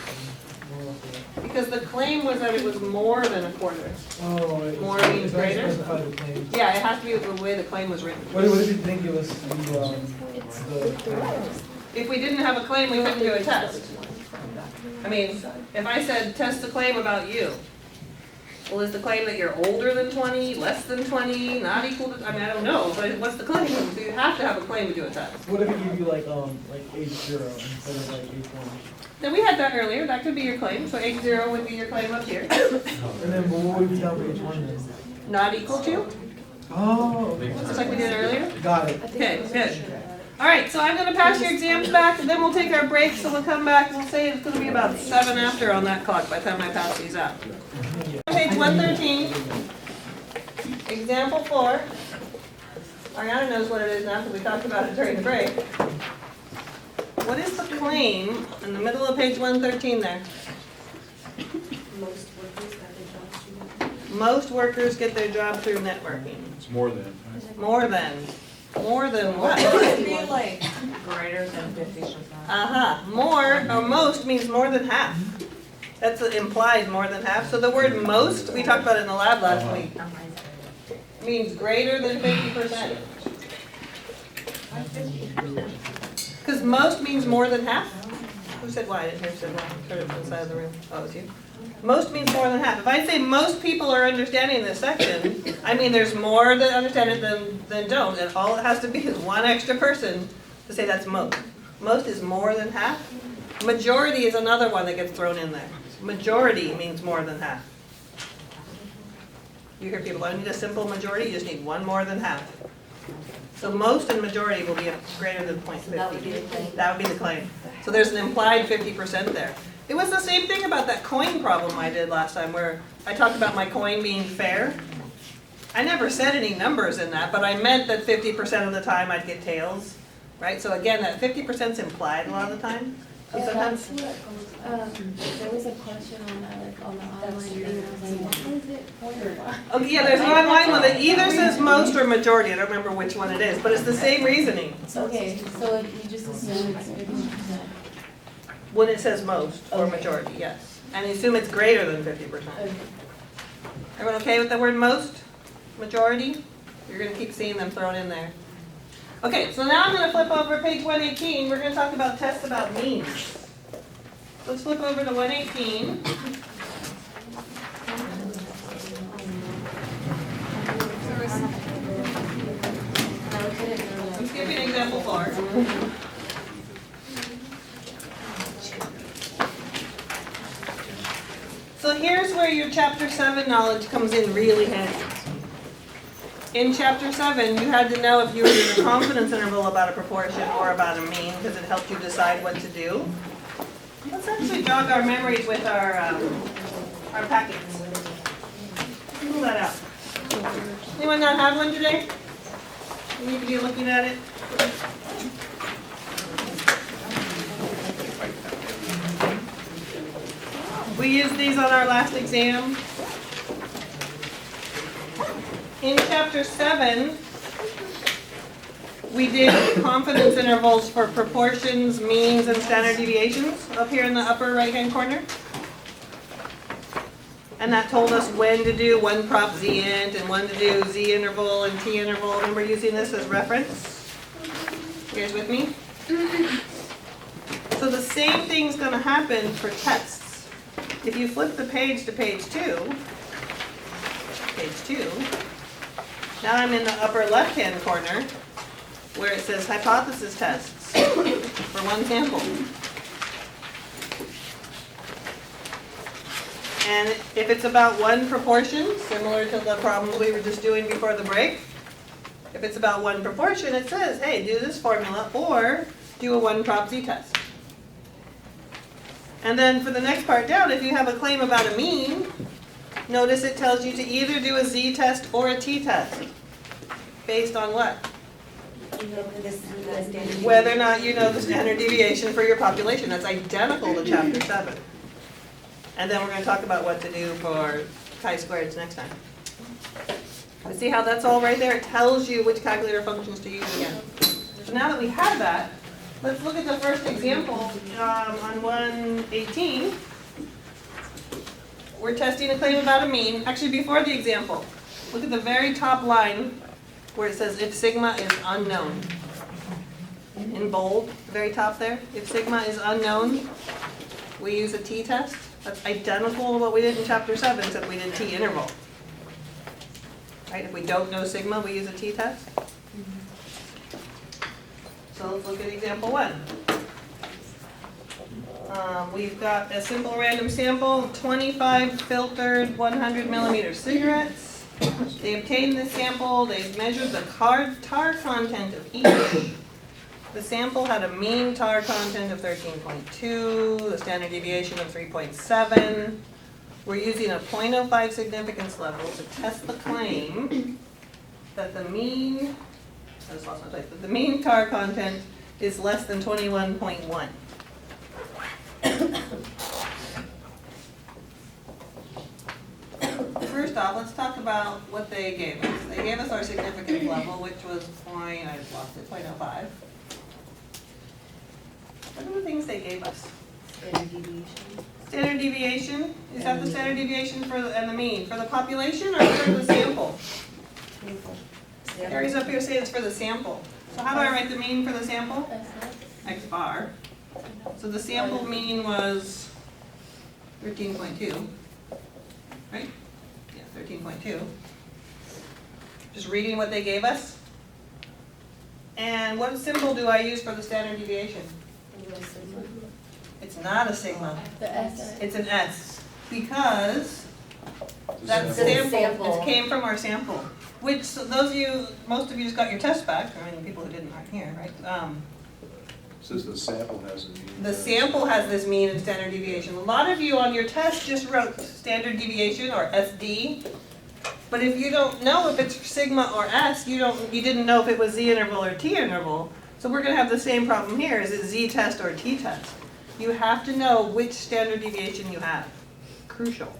S4: More of that?
S1: Because the claim was that it was more than a quarter.
S4: Oh,
S1: More
S4: it's
S1: means
S4: not
S1: greater?
S4: specified the claim.
S1: Yeah, it has to be the way the claim was written.
S4: What if you think it was the,
S1: If we didn't have a claim, we couldn't do a test. I mean, if I said, test the claim about you, well, is the claim that you're older than 20, less than 20, not equal to, I mean, I don't know, but what's the claim? So you have to have a claim to do a test.
S4: what if it give you like age 0 instead of like age 1?
S1: Then we had that earlier, that could be your claim, so H0 would be your claim up here.
S4: And then what would you tell for age 1 then?
S1: Not equal to,
S4: Oh,
S1: just like we did earlier.
S4: got it.
S1: Okay, good. All right, so I'm gonna pass your exams back, and then we'll take our break, so we'll come back, we'll say it's gonna be about 7 after on that clock by the time I pass these out. Page 113, example 4. Ariana knows what it is now, because we talked about it during the break. What is the claim in the middle of page 113 there? Most workers get their job through networking.
S2: It's more than, right?
S1: More than what?
S3: Be like greater than 50%.
S1: More, or most means more than half. That's implied more than half. So the word most, we talked about it in the lab last week, means greater than 50%? Because most means more than half? Who said why? I didn't hear who said why. Heard it from the side of the room. Oh, it was you. Most means more than half. If I say most people are understanding this section, I mean there's more that understand it than don't, and all it has to be is one extra person to say that's most. Most is more than half. Majority is another one that gets thrown in there. Majority means more than half. You hear people, I need a simple majority, you just need one more than half. So most and majority will be a greater than 0.50.
S3: So that would be the claim.
S1: That would be the claim. So there's an implied 50% there. It was the same thing about that coin problem I did last time where I talked about my coin being fair. I never said any numbers in that, but I meant that 50% of the time I'd get tails, right? So again, that 50% is implied a lot of the time. So sometimes,
S5: There was a question on that, like on the online thing, and I was like, what is it for?
S1: okay, yeah, there's an online one that either says most or majority. I don't remember which one it is, but it's the same reasoning
S5: Okay, so like you just assume it's 50%.
S1: when it says most or
S5: Okay.
S1: majority, yes. And you assume it's greater than 50%. Everyone okay with the word most? Majority? You're gonna keep seeing them thrown in there. Okay, so now I'm gonna flip over to page 118. We're gonna talk about tests about means. Let's flip over to 118. I'm skipping example 4. So here's where your chapter 7 knowledge comes in really handy. In chapter 7, you had to know if you were in a confidence interval about a proportion or about a mean, because it helped you decide what to do. Let's actually jog our memories with our packets. Pull that out. Anyone not have one today? You need to be looking at it. We used these on our last exam. In chapter 7, we did confidence intervals for proportions, means, and standard deviations up here in the upper right-hand corner. And that told us when to do one prop z-int and when to do z-interval and t-interval. Remember using this as reference? You guys with me? So the same thing's going to happen for tests. If you flip the page to page 2, now I'm in the upper left-hand corner where it says hypothesis tests for one sample. And if it's about one proportion, similar to the problems we were just doing before the break, if it's about one proportion, it says, hey, do this formula or do a one prop z test. And then for the next part down, if you have a claim about a mean, notice it tells you to either do a z-test or a t-test. Based on what? Whether or not you know the standard deviation for your population. That's identical to chapter 7. And then we're going to talk about what to do for chi-squareds next time. But see how that's all right there? It tells you which calculator functions to use again. So now that we have that, let's look at the first example on 118. We're testing a claim about a mean. Actually, before the example, look at the very top line where it says if sigma is unknown. In bold, the very top there. If sigma is unknown, we use a t-test. That's identical to what we did in chapter 7, except we did t-interval. Right? If we don't know sigma, we use a t-test. So let's look at example 1. We've got a simple random sample, 25 filtered 100 millimeter cigarettes. They obtained this sample, they measured the tar content of each. The sample had a mean tar content of 13.2, the standard deviation of 3.7. We're using a 0.05 significance level to test the claim that the mean, the mean tar content is less than 21.1. First off, let's talk about what they gave us. They gave us our significance level, which was I just lost it, 0.05. What are the things they gave us?
S3: Standard deviation.
S1: Standard deviation, is that the standard deviation and the mean? For the population or for the sample? Carrie's up here saying it's for the sample. So how do I write the mean for the sample? X bar. So the sample mean was 13.2, right? Yeah, 13.2. Just reading what they gave us. And what symbol do I use for the standard deviation? It's not a sigma.
S5: The S.
S1: It's an S, because that
S2: Sample.
S1: sample, it came from our sample. Which, so those of you, most of you just got your test back, I mean, the people who didn't aren't here, right?
S2: Says the sample has a mean.
S1: The sample has this mean and standard deviation. A lot of you on your test just wrote standard deviation or SD. But if you don't know if it's sigma or S, you didn't know if it was Z interval or T interval. So we're gonna have the same problem here. Is it Z test or T test? You have to know which standard deviation you have. Crucial.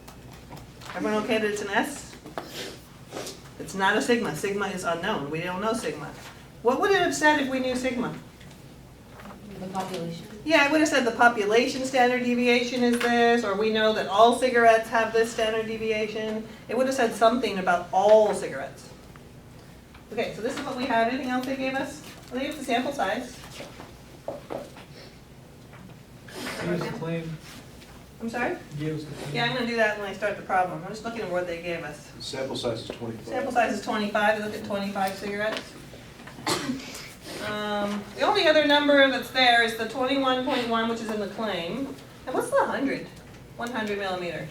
S1: Everyone okay that it's an S? It's not a sigma. Sigma is unknown. We don't know sigma. What would it have said if we knew sigma?
S3: The population.
S1: Yeah, I would have said the population standard deviation is this, or we know that all cigarettes have this standard deviation. It would have said something about all cigarettes. Okay, so this is what we have. Anything else they gave us? Well, they gave us the sample size.
S4: Give us the claim,
S1: I'm sorry?
S4: give us the claim.
S1: Yeah, I'm gonna do that when I start the problem. I'm just looking at what they gave us.
S2: The sample size is 25.
S1: Sample size is 25, we look at 25 cigarettes. The only other number that's there is the 21.1, which is in the claim. And what's the 100? 100 millimeters.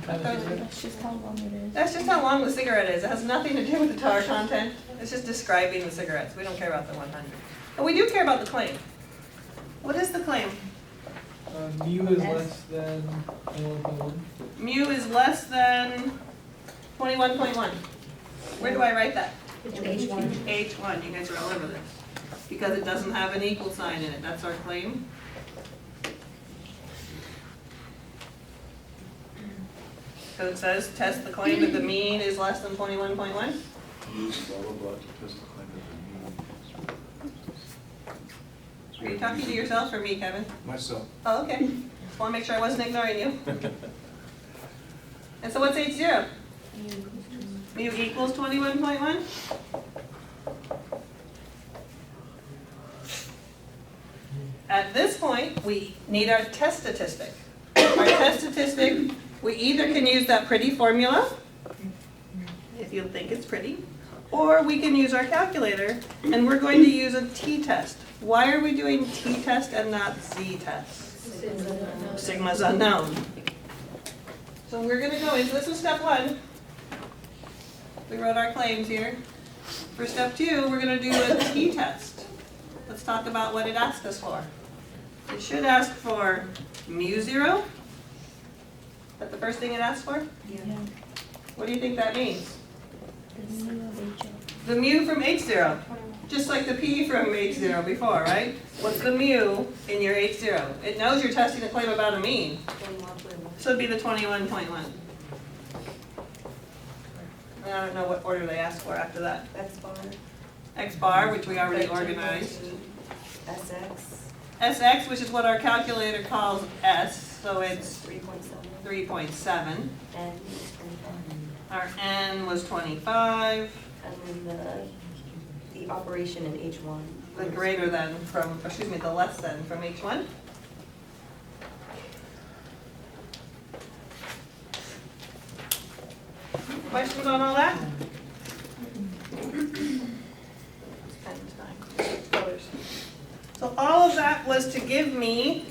S6: That's just how long it is.
S1: That's just how long the cigarette is. It has nothing to do with the tar content. It's just describing the cigarettes. We don't care about the 100. But we do care about the claim. What is the claim?
S4: Mu is less than 1.1.
S1: Mu is less than 21.1. Where do I write that?
S3: H1.
S1: H1, you guys are all over this. Because it doesn't have an equal sign in it, that's our claim. So it says, test the claim that the mean is less than 21.1.
S2: Use blah, blah, blah to test the claim of the mean.
S1: Are you talking to yourself or me, Kevin?
S2: Myself.
S1: Oh, okay. Just want to make sure I wasn't ignoring you. And so what's H0? Mu equals 21.1? At this point, we need our test statistic. Our test statistic, we either can use that pretty formula, if you think it's pretty, or we can use our calculator, and we're going to use a t-test. Why are we doing t-test and not z-test? Sigma's unknown. So we're going to go into, this is step 1. We wrote our claims here. For step 2, we're going to do a t-test. Let's talk about what it asked us for. It should ask for mu0. Is that the first thing it asked for?
S6: Yeah.
S1: What do you think that means?
S6: The mu of HO.
S1: The mu from H0. Just like the P from H0 before, right? What's the mu in your H0? It knows you're testing a claim about a mean. So it'd be the 21.1. And I don't know what order they asked for after that.
S3: X bar.
S1: X bar, which we already organized.
S3: SX.
S1: SX, which is what our calculator calls S, so it's
S3: 3.7.
S1: 3.7.
S3: N is 25.
S1: Our N was 25.
S3: And then the operation in H1.
S1: The greater than from, excuse me, the less than from H1. Questions on all that? So all of that was to give me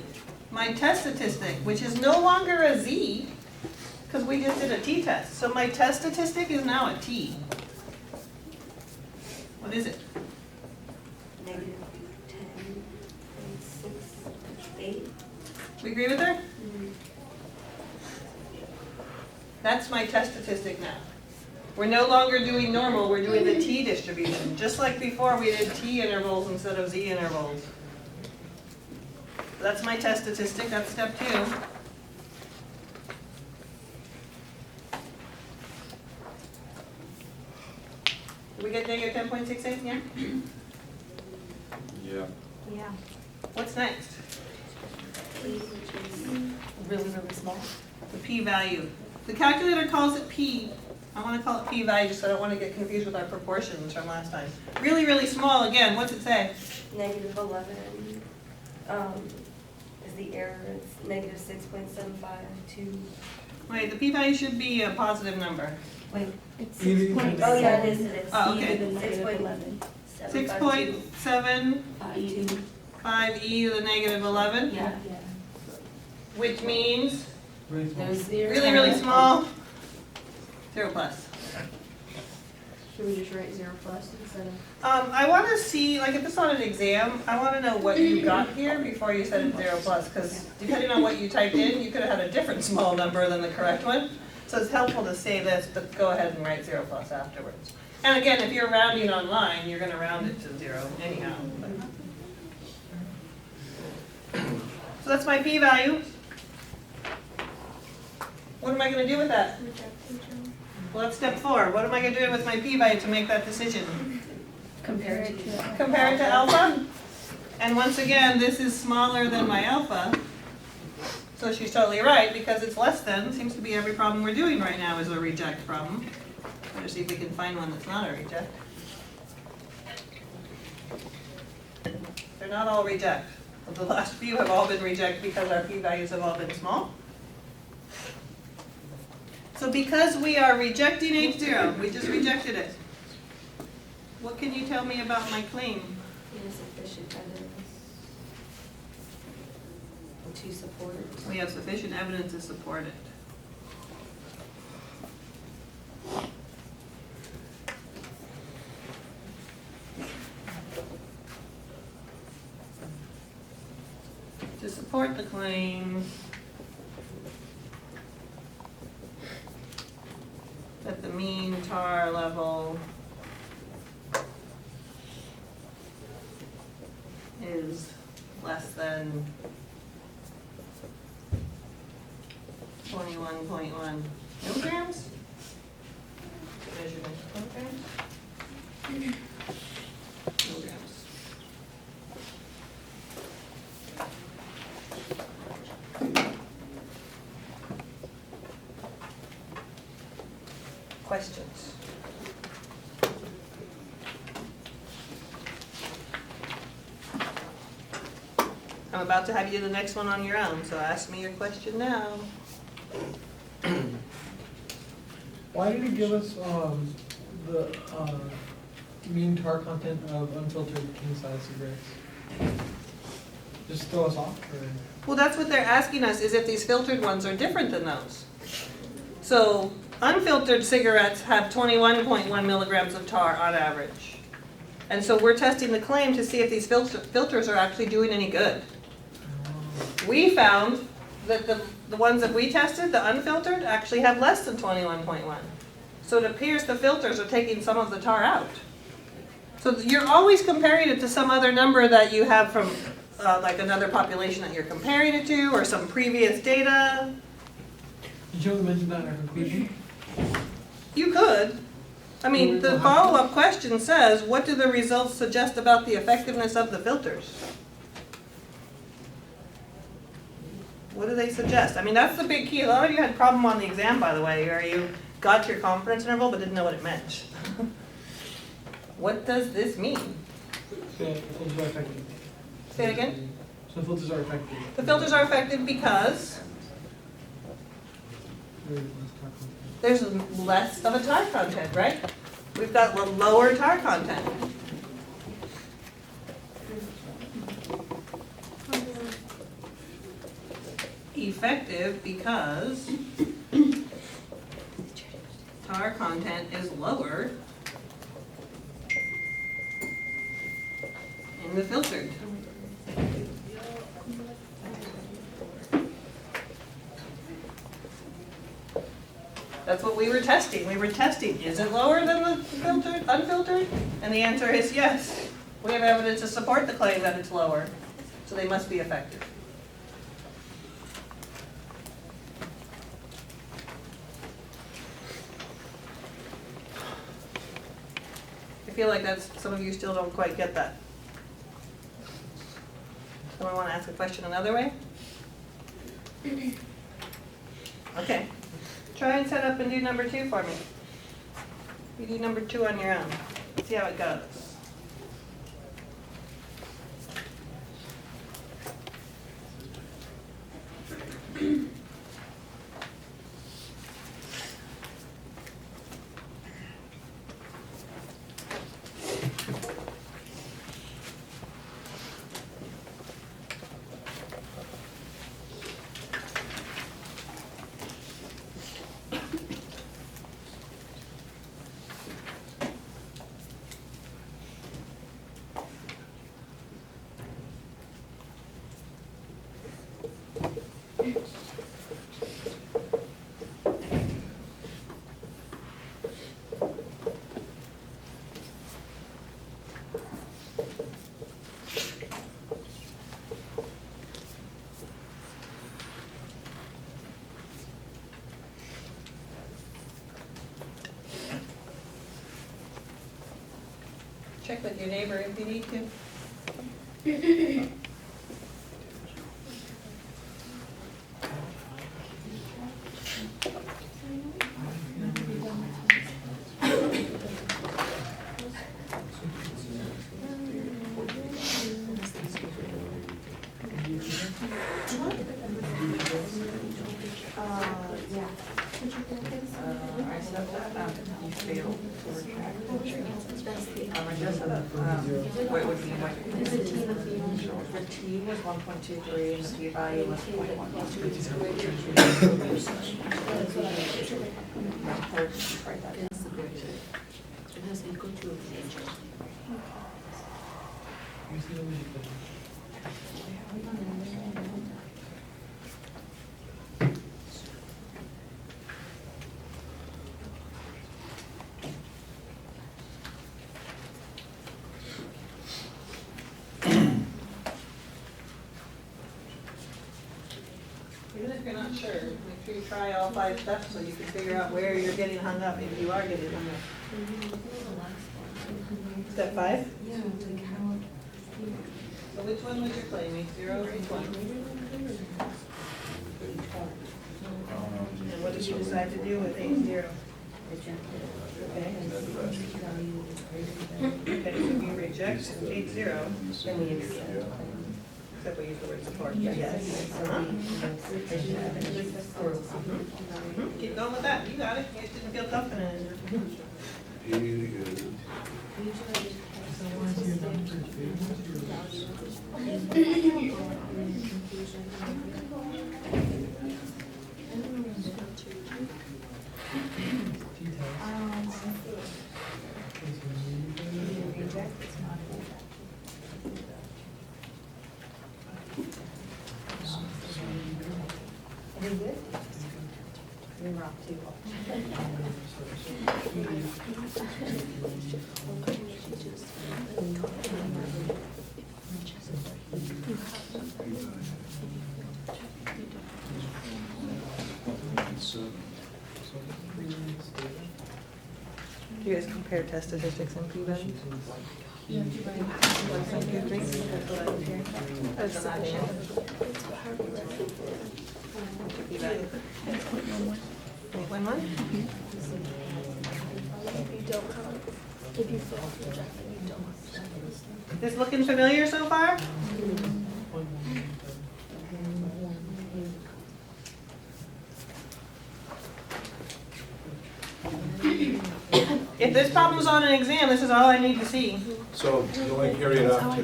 S1: my test statistic, which is no longer a Z, because we just did a t-test. So my test statistic is now a t. What is it?
S3: Negative 10.68.
S1: We agree with her? That's my test statistic now. We're no longer doing normal, we're doing the t-distribution. Just like before, we did t intervals instead of z intervals. That's my test statistic, that's step 2. Did we get negative 10.68, yeah?
S2: Yeah.
S3: Yeah.
S1: What's next?
S3: P, which is really, really small.
S1: The p-value. The calculator calls it p I wanna call it p-value, just so I don't wanna get confused with our proportions from last time. Really, really small, again, what's it say?
S3: -11, is the error, it's -6.752.
S1: Wait, the p-value should be a positive number.
S3: Wait,
S6: It's
S4: Either-
S6: 6.7.
S3: oh yeah, it is.
S1: Oh, okay.
S6: E to the negative 11.
S1: 6.75
S6: 5
S1: e to the negative 11,
S3: Yeah.
S1: which means
S4: Very small.
S3: There's zero.
S1: really, really small, 0 plus.
S5: Should we just write 0 plus instead of?
S1: I wanna see, like if it's on an exam, I wanna know what you got here before you said it's 0 plus, because depending on what you typed in, you could have had a different small number than the correct one. So it's helpful to say this, but go ahead and write 0 plus afterwards. And again, if you're rounding online, you're gonna round it to 0 anyhow. but- So that's my p-value. What am I gonna do with that? Well, that's step 4. What am I gonna do with my p-value to make that decision?
S6: Compare it to
S1: Compare it to alpha. And once again, this is smaller than my alpha. So she's totally right, because it's less than, seems to be every problem we're doing right now is a reject problem. Better see if we can find one that's not a reject. They're not all reject. The last few have all been reject because our p-values have all been small. So because we are rejecting H0, we just rejected it. What can you tell me about my claim?
S3: Insufficient evidence to support it.
S1: We have sufficient evidence to support it. To support the claim that the mean tar level is less than 21.1 milligrams? Measurement, milligrams? Milligrams. Questions? I'm about to have you do the next one on your own, so ask me your question now.
S4: Why did it give us, the, mean tar content of unfiltered king size cigarettes? Just throw us off, or?
S1: Well, that's what they're asking us, is if these filtered ones are different than those. So unfiltered cigarettes have 21.1 milligrams of tar on average. And so we're testing the claim to see if these filters are actually doing any good. We found that the ones that we tested, the unfiltered, actually have less than 21.1. So it appears the filters are taking some of the tar out. So you're always comparing it to some other number that you have from like another population that you're comparing it to, or some previous data.
S4: Did you mention that in our conclusion?
S1: You could. I mean, the follow-up question says, what do the results suggest about the effectiveness of the filters? What do they suggest? I mean, that's the big key. A lot of you had a problem on the exam, by the way, where you got to your confidence interval but didn't know what it meant. What does this mean?
S4: The filters are effective.
S1: Say it again?
S4: So the filters are effective.
S1: The filters are effective because
S4: There's less tar content.
S1: there's less of a tar content, right? We've got lower tar content. Effective because tar content is lower in the filtered. That's what we were testing. We were testing, is it lower than the filtered, unfiltered? And the answer is yes. We have evidence to support the claim that it's lower, so they must be effective. I feel like some of you still don't quite get that. Someone want to ask a question another way? Okay. Try and set up and do number 2 for me. You do number 2 on your own. See how it goes. Check with your neighbor if you need to.
S8: I set that, you failed to retract. I just set up, what would be like. The T was 1.23 and the P value was 0.1. Write that down.
S1: Even if you're not sure, make sure you try all 5 steps so you can figure out where you're getting hung up if you are getting hung up. Step 5?
S3: Yeah, like how,
S1: So which one was your claiming, 0 or each one? And what did you decide to do with 8, 0? Okay. Okay, so we reject 8, 0,
S3: then we accept.
S1: except we use the word support. Yes. Uh-huh. Keep going with that, you got it, you didn't feel tough in it.
S2: P is
S1: Do you guys compare test statistics and p-values? This looking familiar so far? If this problem's on an exam, this is all I need to see.
S2: So you only carry it up to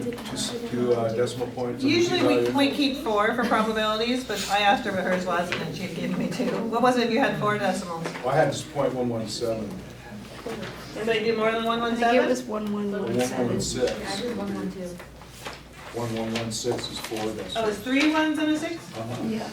S2: decimal points? and
S1: Usually
S2: p-value?
S1: we keep 4 for probabilities, but I asked her what hers was and she gave me 2. What was it if you had 4 decimals?
S2: Well, I had just .117,
S1: Anybody do more than
S6: I think it was
S1: 117?
S6: 111.
S2: 116. 1116 is 4
S1: Oh,
S2: decimals.
S1: it's 3 ones and a 6?
S2: Uh-huh.
S6: Yeah.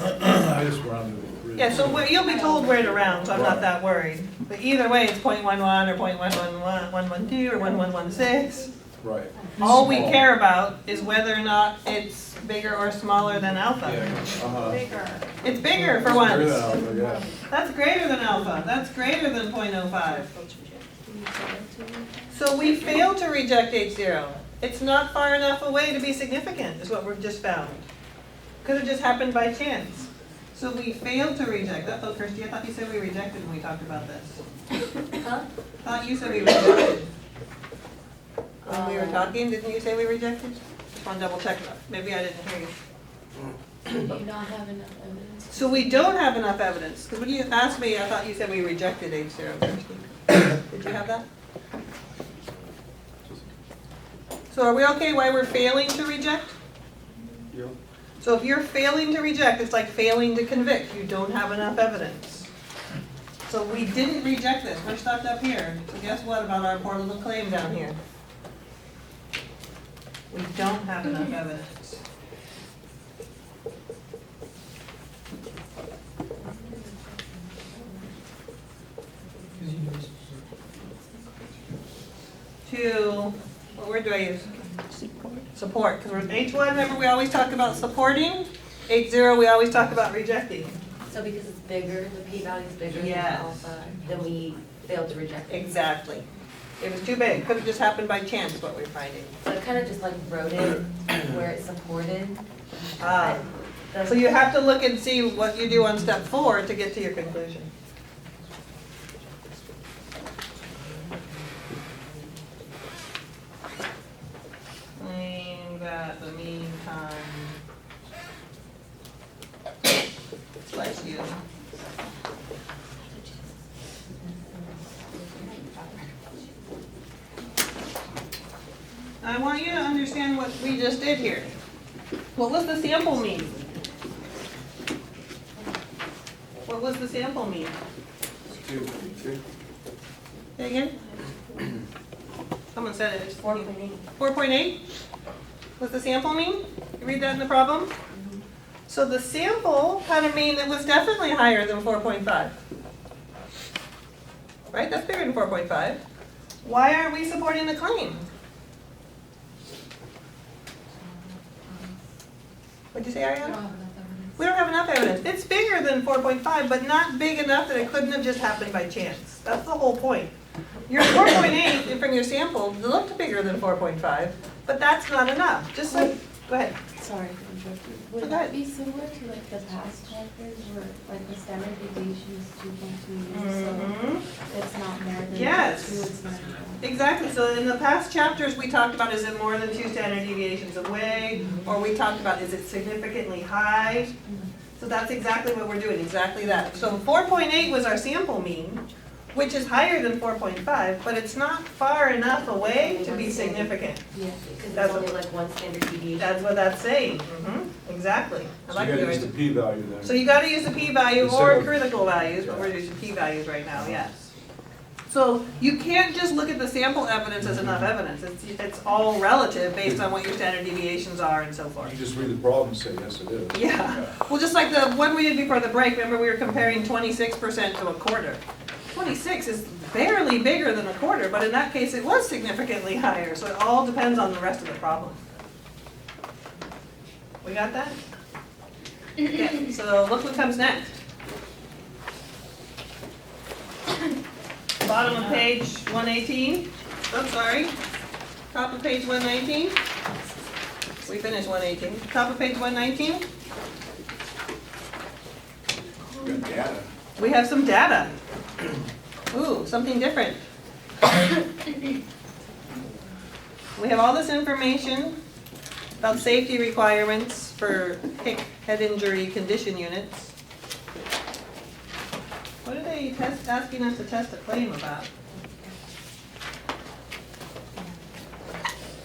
S2: I just rounded it. Really.
S1: Yeah, so you'll be told where to round, so I'm not that worried. But either way, it's .11 or .112 or 1116.
S2: Right.
S1: All we
S2: Small.
S1: care about is whether or not it's bigger or smaller than alpha.
S2: Uh-huh.
S1: It's bigger for
S2: Bigger
S1: once.
S2: than alpha, yeah.
S1: That's greater than alpha. That's greater than .05. So we failed to reject H0. It's not far enough away to be significant, is what we've just found. Could have just happened by chance. So we failed to reject. That's what, Kirsty, I thought you said we rejected when we talked about this.
S3: Huh?
S1: Thought you said we rejected. When we were talking, didn't you say we rejected? Just want to double check that. Maybe I didn't hear you.
S5: Do you not have enough evidence?
S1: So we don't have enough evidence, because when you asked me, I thought you said we rejected H0, Kirsty. Did you have that? So are we okay why we're failing to reject?
S2: Yep.
S1: So if you're failing to reject, it's like failing to convict. You don't have enough evidence. So we didn't reject this. We're stuck up here. So guess what about our poor little claim down here? We don't have enough evidence.
S4: Because you know.
S1: To, what word do I use?
S6: Support.
S1: Support, because we're H1, remember we always talk about supporting. H0, we always talk about rejecting.
S3: So because it's bigger, the p-value is bigger than
S1: Yes.
S3: alpha, then we failed to reject it.
S1: Exactly. It was too big. Could have just happened by chance, what we're finding.
S3: So I kind of just like wrote it where it's supported.
S1: Ah.
S3: The-
S1: So you have to look and see what you do on step 4 to get to your conclusion. Claim that the mean time. Bless you. I want you to understand what we just did here. What was the sample mean? What was the sample mean? Say again? Someone said it.
S3: 4.8.
S1: 4.8? Was the sample mean? You read that in the problem? So the sample had a mean that was definitely higher than 4.5. Right? That's bigger than 4.5. Why aren't we supporting the claim? What'd you say,
S5: I
S1: Ariana?
S5: don't have enough evidence.
S1: We don't have enough evidence. It's bigger than 4.5, but not big enough that it couldn't have just happened by chance. That's the whole point. Your 4.8 from your sample looked bigger than 4.5, but that's not enough. Just like, go ahead.
S5: Sorry for interrupting.
S1: Go
S5: Would
S1: ahead.
S5: that be similar to like the past chapters where like the standard deviation is 2.2 years, so it's not more than
S1: Yes.
S5: 2, it's not more.
S1: Exactly. So in the past chapters, we talked about is it more than 2 standard deviations away, or we talked about is it significantly high. So that's exactly what we're doing, exactly that. So 4.8 was our sample mean, which is higher than 4.5, but it's not far enough away to be significant.
S3: Yeah, because
S1: That's
S3: it's only
S1: what-
S3: like one standard deviation.
S1: That's what that's saying. Exactly. I
S2: So
S1: like
S2: you
S1: the
S2: gotta use
S1: way.
S2: the p-value then.
S1: So you gotta use the p-value
S2: Instead
S1: or
S2: of-
S1: critical values, but we're using p-values right now, yes. So you can't just look at the sample evidence as enough evidence. It's all relative based on what your standard deviations are and so forth.
S2: You just read the problem and say, yes, it is.
S1: Yeah, well, just like the one we did before the break, remember we were comparing 26% to a quarter. 26 is barely bigger than a quarter, but in that case it was significantly higher, so it all depends on the rest of the problem. We got that? Okay, so look what comes next. Bottom of page 118, I'm sorry, top of page 119. We finished 118, top of page 119.
S2: You got data.
S1: We have some data. Ooh, something different. We have all this information about safety requirements for head injury condition units. What are they asking us to test a claim about?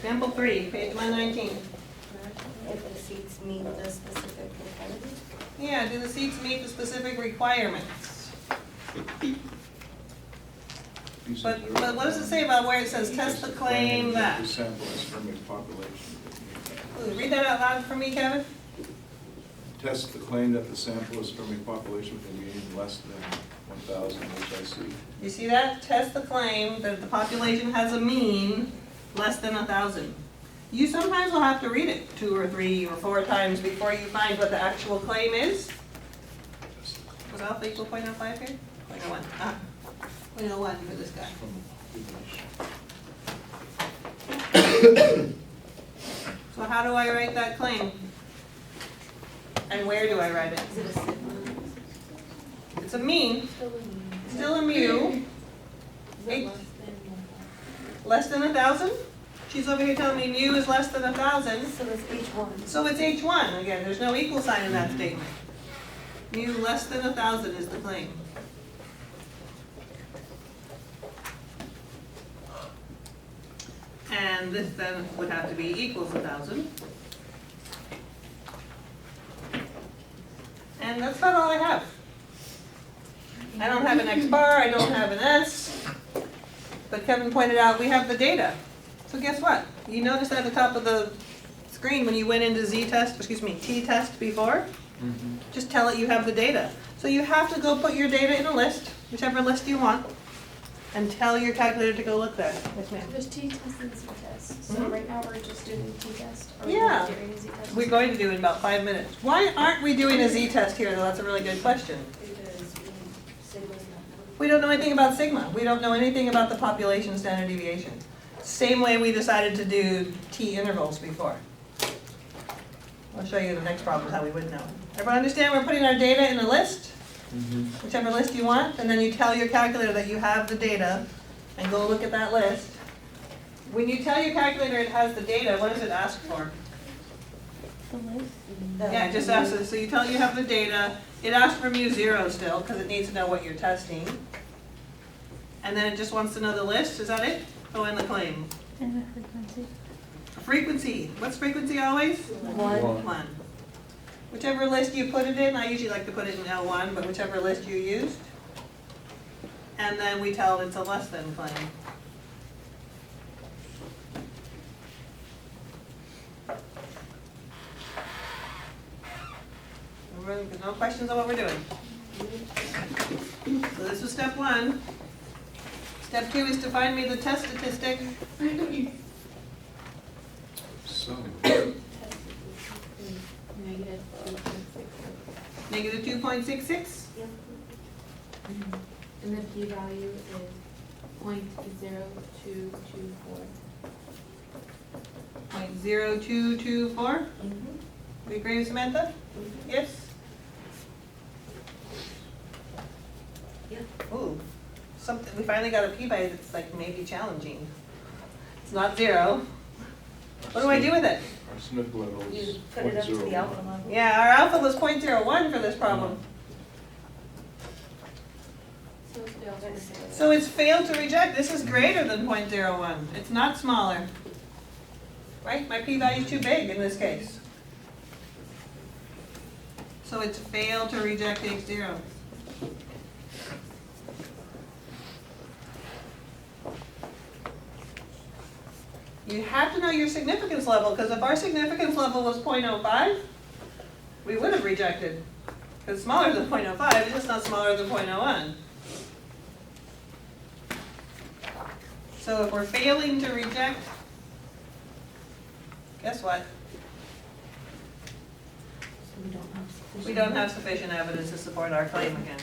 S1: Sample 3, page 119.
S3: If the seats meet the specific requirements.
S1: Yeah, do the seats meet the specific requirements?
S2: You said
S1: But what does it say about where it says test the claim that?
S2: The sample is from a population.
S1: Ooh, read that out loud for me, Kevin.
S2: Test the claim that the sample is from a population with a mean less than 1,000 HIC.
S1: You see that? Test the claim that the population has a mean less than 1,000. You sometimes will have to read it 2 or 3 or 4 times before you find what the actual claim is. Was alpha equal 0.05 here? 0.01. Ah, 0.01 for this guy.
S2: From a population.
S1: So how do I write that claim? And where do I write it?
S3: Is it a sigma?
S1: It's a mean, still a mu. Eight- Less than 1,000? She's over here telling me mu is less than 1,000.
S3: So it's H1.
S1: So it's H1, again, there's no equal sign in that statement. Mu less than 1,000 is the claim. And this then would have to be equals 1,000. And that's about all I have. I don't have an X bar, I don't have an S, but Kevin pointed out we have the data. So guess what? You noticed at the top of the screen when you went into t-test before? Just tell it you have the data. So you have to go put your data in a list, whichever list you want, and tell your calculator to go look there. Yes, ma'am.
S5: There's t-test and z-test, so
S1: Mhm.
S5: right now we're just doing t-test. Or
S1: Yeah.
S5: we're doing a z-test?
S1: We're going to do it in about 5 minutes. Why aren't we doing a z-test here, though? That's a really good question. We don't know anything about sigma. We don't know anything about the population standard deviation. Same way we decided to do t-intervals before. I'll show you the next problem how we would know. Everyone understand we're putting our data in a list? Whichever list you want, and then you tell your calculator that you have the data, and go look at that list. When you tell your calculator it has the data, what does it ask for?
S6: The list?
S1: Yeah, it just asks, so you tell it you have the data, it asks for mu0 still, because it needs to know what you're testing. And then it just wants to know the list, is that it? Oh, and the claim.
S6: And the frequency?
S1: Frequency, what's frequency always?
S3: 1.
S1: 1. Whichever list you put it in, I usually like to put it in L1, but whichever list you used. And then we tell it it's a less than claim. No questions on what we're doing? So this was step 1. Step 2 is to find me the test statistic.
S2: So,
S5: Negative 2.6.
S1: Negative 2.66.
S7: And the p-value is 0.0224.
S1: 0.0224. We agree with Samantha? Yes? Ooh, something, we finally got a p-value that's like maybe challenging. It's not 0. What do I do with it?
S2: arsenic level
S3: You
S2: is
S3: put it up to the
S2: 0.01.
S3: alpha level.
S1: Yeah, our alpha was 0.01 for this problem.
S7: So it's failed to say.
S1: So it's failed to reject. This is greater than 0.01. It's not smaller. Right? My p-value is too big in this case. So it's failed to reject H0. You have to know your significance level, because if our significance level was 0.05, we would have rejected. Because it's smaller than 0.05, it's just not smaller than 0.01. So if we're failing to reject, guess what?
S3: So we don't have sufficient.
S1: We don't have sufficient evidence to support our claim again.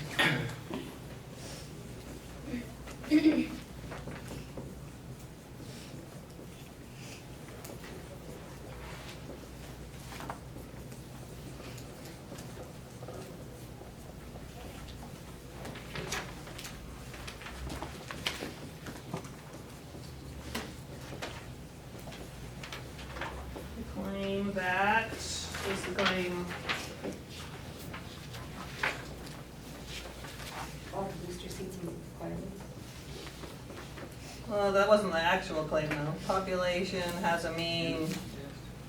S1: The claim that is the claim.
S3: All the booster seats and requirements.
S1: Well, that wasn't the actual claim though. Population has a mean.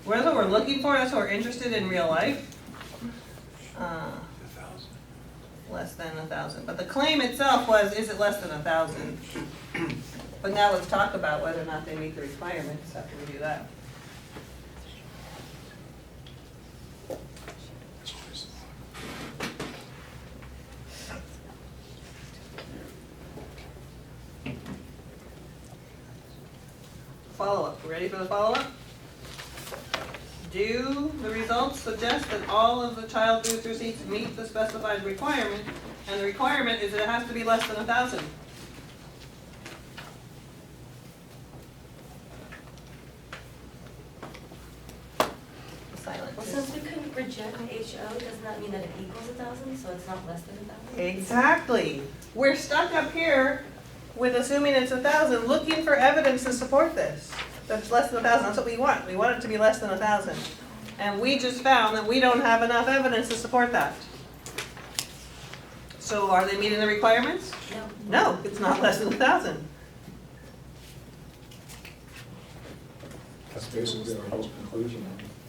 S1: Where's what we're looking for? That's what we're interested in real life. Less than 1,000. But the claim itself was, is it less than 1,000? But now let's talk about whether or not they meet the requirements after we do that. Follow-up. Ready for the follow-up? Do the results suggest that all of the child booster seats meet the specified requirement? And the requirement is that it has to be less than 1,000. silent.
S3: Well, since we couldn't reject HO, doesn't that mean that it equals 1,000, so it's not less than 1,000?
S1: Exactly. We're stuck up here with assuming it's 1,000, looking for evidence to support this. That's less than 1,000, that's what we want. We want it to be less than 1,000. And we just found that we don't have enough evidence to support that. So are they meeting the requirements?
S3: No.
S1: No, it's not less than 1,000.
S2: That's basically our whole conclusion.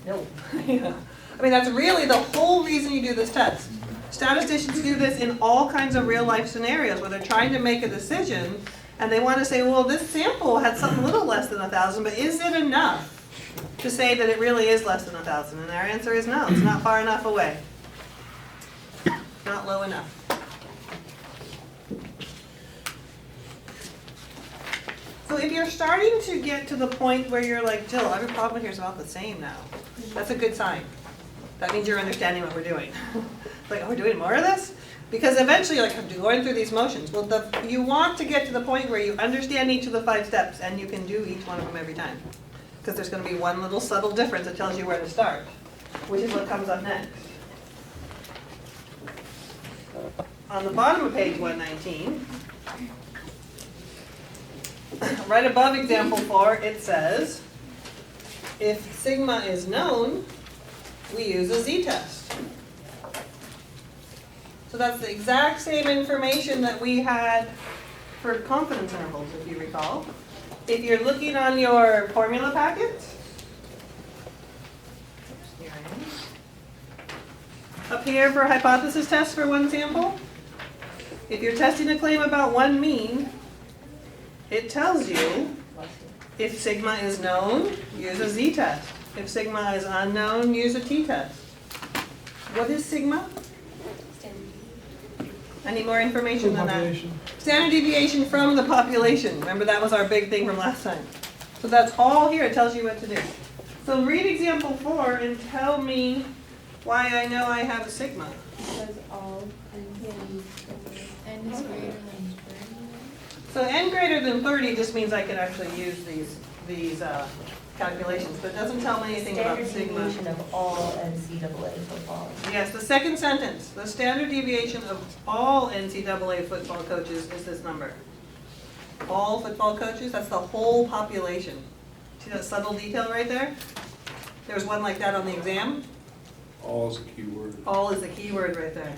S1: No. Yeah. I mean, that's really the whole reason you do this test. Statisticians do this in all kinds of real life scenarios where they're trying to make a decision and they want to say, well, this sample had something a little less than 1,000, but is it enough to say that it really is less than 1,000? And our answer is no, it's not far enough away. Not low enough. So if you're starting to get to the point where you're like, Jill, every problem here is about the same now, that's a good sign. That means you're understanding what we're doing. Like, oh, we're doing more of this? Because eventually you're like, I'm going through these motions. Well, you want to get to the point where you understand each of the 5 steps and you can do each one of them every time. Because there's going to be one little subtle difference that tells you where to start, which is what comes up next. On the bottom of page 119, right above example 4, it says, if sigma is known, we use a z-test. So that's the exact same information that we had for confidence intervals, if you recall. If you're looking on your formula packet, here I am. Up here for hypothesis test for one sample, if you're testing a claim about one mean, it tells you if sigma is known, use a z-test. If sigma is unknown, use a t-test. What is sigma? I need more information than that.
S4: Population.
S1: Standard deviation from the population. Remember, that was our big thing from last time. So that's all here. It tells you what to do. So read example 4 and tell me why I know I have a sigma.
S7: Because all
S5: N is greater than 30.
S1: So n greater than 30 just means I can actually use these calculations, but it doesn't tell me anything about
S3: Standard
S1: sigma.
S3: deviation of all NCAA football.
S1: Yes, the second sentence. The standard deviation of all NCAA football coaches is this number. All football coaches, that's the whole population. See that subtle detail right there? There's one like that on the exam.
S2: All is a key word.
S1: All is the key word right there.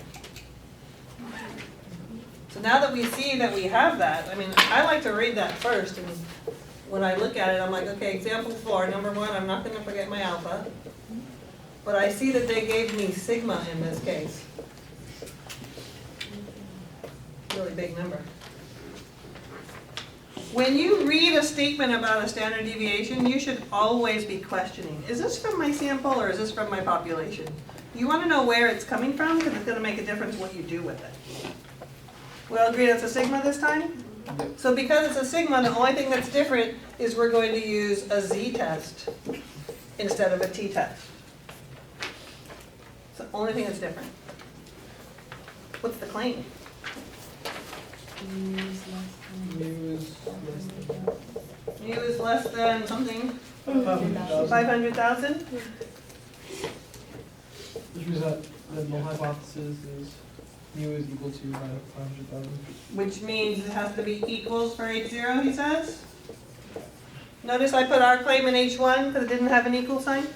S1: So now that we see that we have that, I mean, I like to read that first, and when I look at it, I'm like, okay, example 4, number 1, I'm not gonna forget my alpha. But I see that they gave me sigma in this case. Really big number. When you read a statement about a standard deviation, you should always be questioning, is this from my sample or is this from my population? You want to know where it's coming from because it's going to make a difference what you do with it. We all agree that's a sigma this time? So because it's a sigma, the only thing that's different is we're going to use a z-test instead of a t-test. It's the only thing that's different. What's the claim?
S4: Mu is less than
S1: Mu is less than something,
S4: 500,000.
S1: 500,000?
S4: Which means that the null hypothesis is mu is equal to 500,000.
S1: Which means it has to be equals for H0, he says. Notice I put our claim in H1 because it didn't have an equal sign.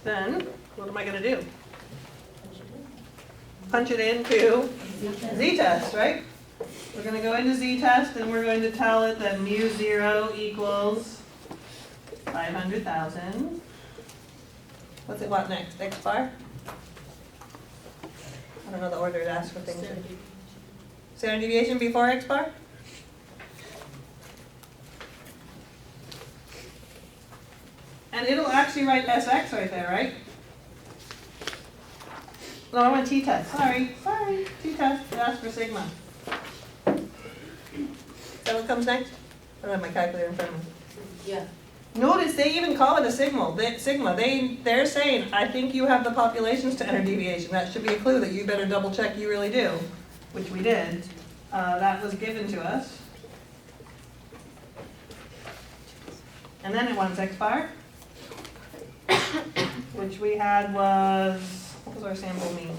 S1: Then, what am I going to do? Punch it into z-test, right? We're going to go into z-test and we're going to tell it that mu0 equals 500,000. What's it want next? X bar? I don't know the order it asks for things. Standard deviation before X bar? And it'll actually write SX right there, right? No, I want t-test. Sorry, t-test. It asks for sigma. Is that what comes next? I don't have my calculator in front of me.
S7: Yeah.
S1: Notice they even call it a sigma. They're saying, I think you have the population standard deviation. That should be a clue that you better double check you really do, which we did. That was given to us. And then it wants X bar, which we had was, what was our sample mean?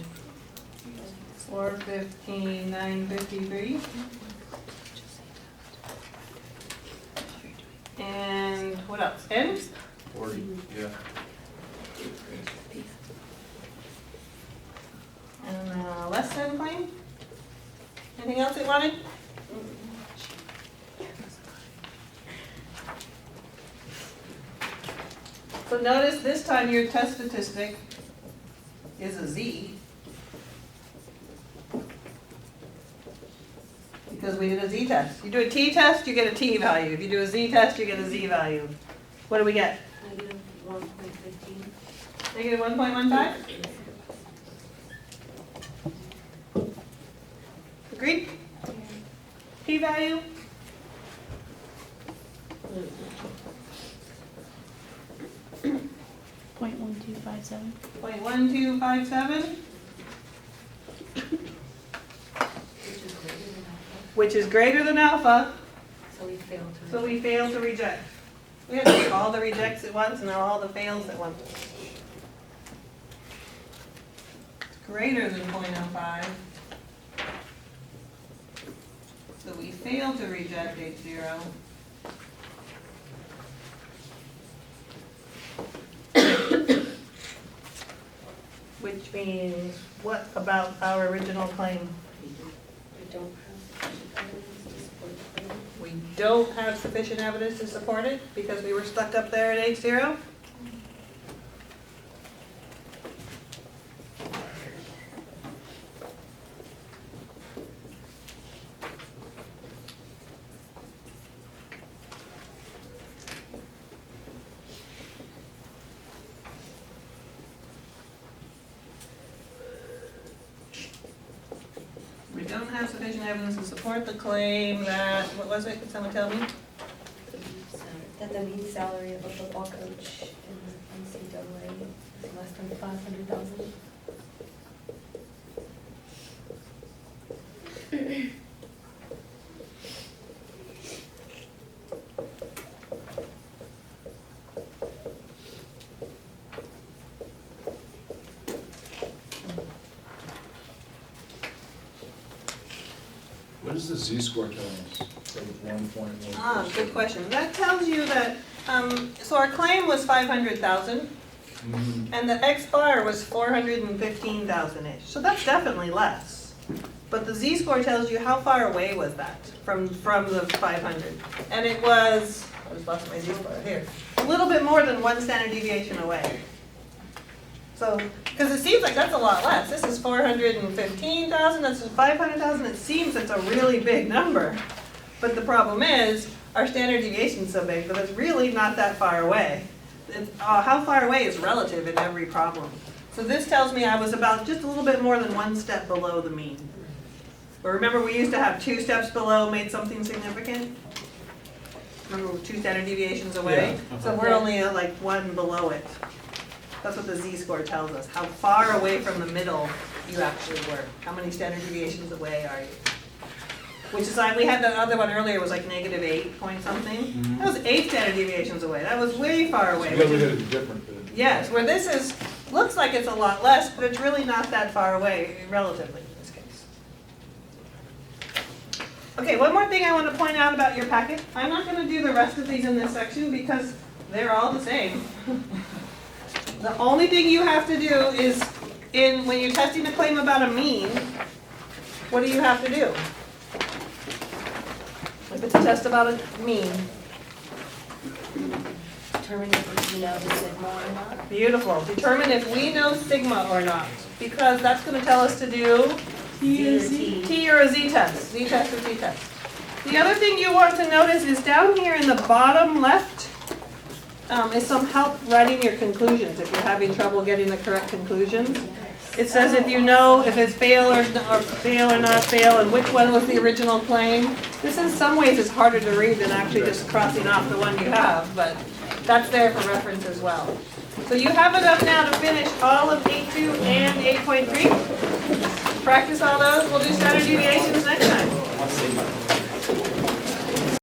S1: 415, 953. And what else? N?
S2: 40, yeah.
S1: And less than claim? Anything else it wanted? So notice this time your test statistic is a Z. Because we did a Z test. You do a T test, you get a T value. If you do a Z test, you get a Z value. What do we get?
S7: Negative 1.15.
S1: Negative 1.15? Agreed? P value?
S6: .1257.
S1: 0.1257,
S3: Which is greater than alpha.
S1: which is greater than alpha,
S3: So we failed to.
S1: so we fail to reject. We had to do all the rejects at once and now all the fails at once. It's greater than 0.05. So we fail to reject H0. Which means, what about our original claim?
S7: We don't have evidence to support the claim.
S1: We don't have sufficient evidence to support it because we were stuck up there at H0? We don't have sufficient evidence to support the claim that, what was it, could someone tell me?
S3: That the mean salary of a football coach in the NCAA is less than 500,000.
S2: What does the Z-score tell us? So with 1.1.
S1: Ah, good question. That tells you that, so our claim was 500,000
S2: Mhm.
S1: and the X bar was 415,000-ish. So that's definitely less. But the Z-score tells you how far away was that from the 500. And it was, I just lost my Z-score here, a little bit more than 1 standard deviation away. So, because it seems like that's a lot less. This is 415,000, this is 500,000. It seems it's a really big number. But the problem is, our standard deviation is so big that it's really not that far away. How far away is relative in every problem. So this tells me I was about just a little bit more than 1 step below the mean. But remember, we used to have 2 steps below made something significant? Remember, 2 standard deviations away?
S2: Yeah.
S1: So we're only like 1 below it. That's what the Z-score tells us, how far away from the middle you actually were. How many standard deviations away are you? Which is like, we had that other one earlier, was like -8 point something.
S2: Mhm.
S1: That was 8 standard deviations away. That was way far away.
S2: So
S1: which
S2: we
S1: is-
S2: gotta be different then.
S1: Yes, where this is, looks like it's a lot less, but it's really not that far away, relatively, in this case. Okay, one more thing I want to point out about your packet. I'm not going to do the rest of these in this section because they're all the same. The only thing you have to do is, when you're testing a claim about a mean, what do you have to do? If it's a test about a mean.
S3: Determine if we know the sigma or not.
S1: Beautiful. Determine if we know sigma or not, because that's going to tell us to do T or a Z test. Z test or T test. The other thing you want to notice is down here in the bottom left is some help writing your conclusions if you're having trouble getting the correct conclusions. It says if you know if it's fail or fail or not fail and which one was the original claim. This in some ways is harder to read than actually just crossing off the one you have, but that's there for reference as well. So you have enough now to finish all of 8.2 and 8.3. Practice all those. We'll do standard deviations next time.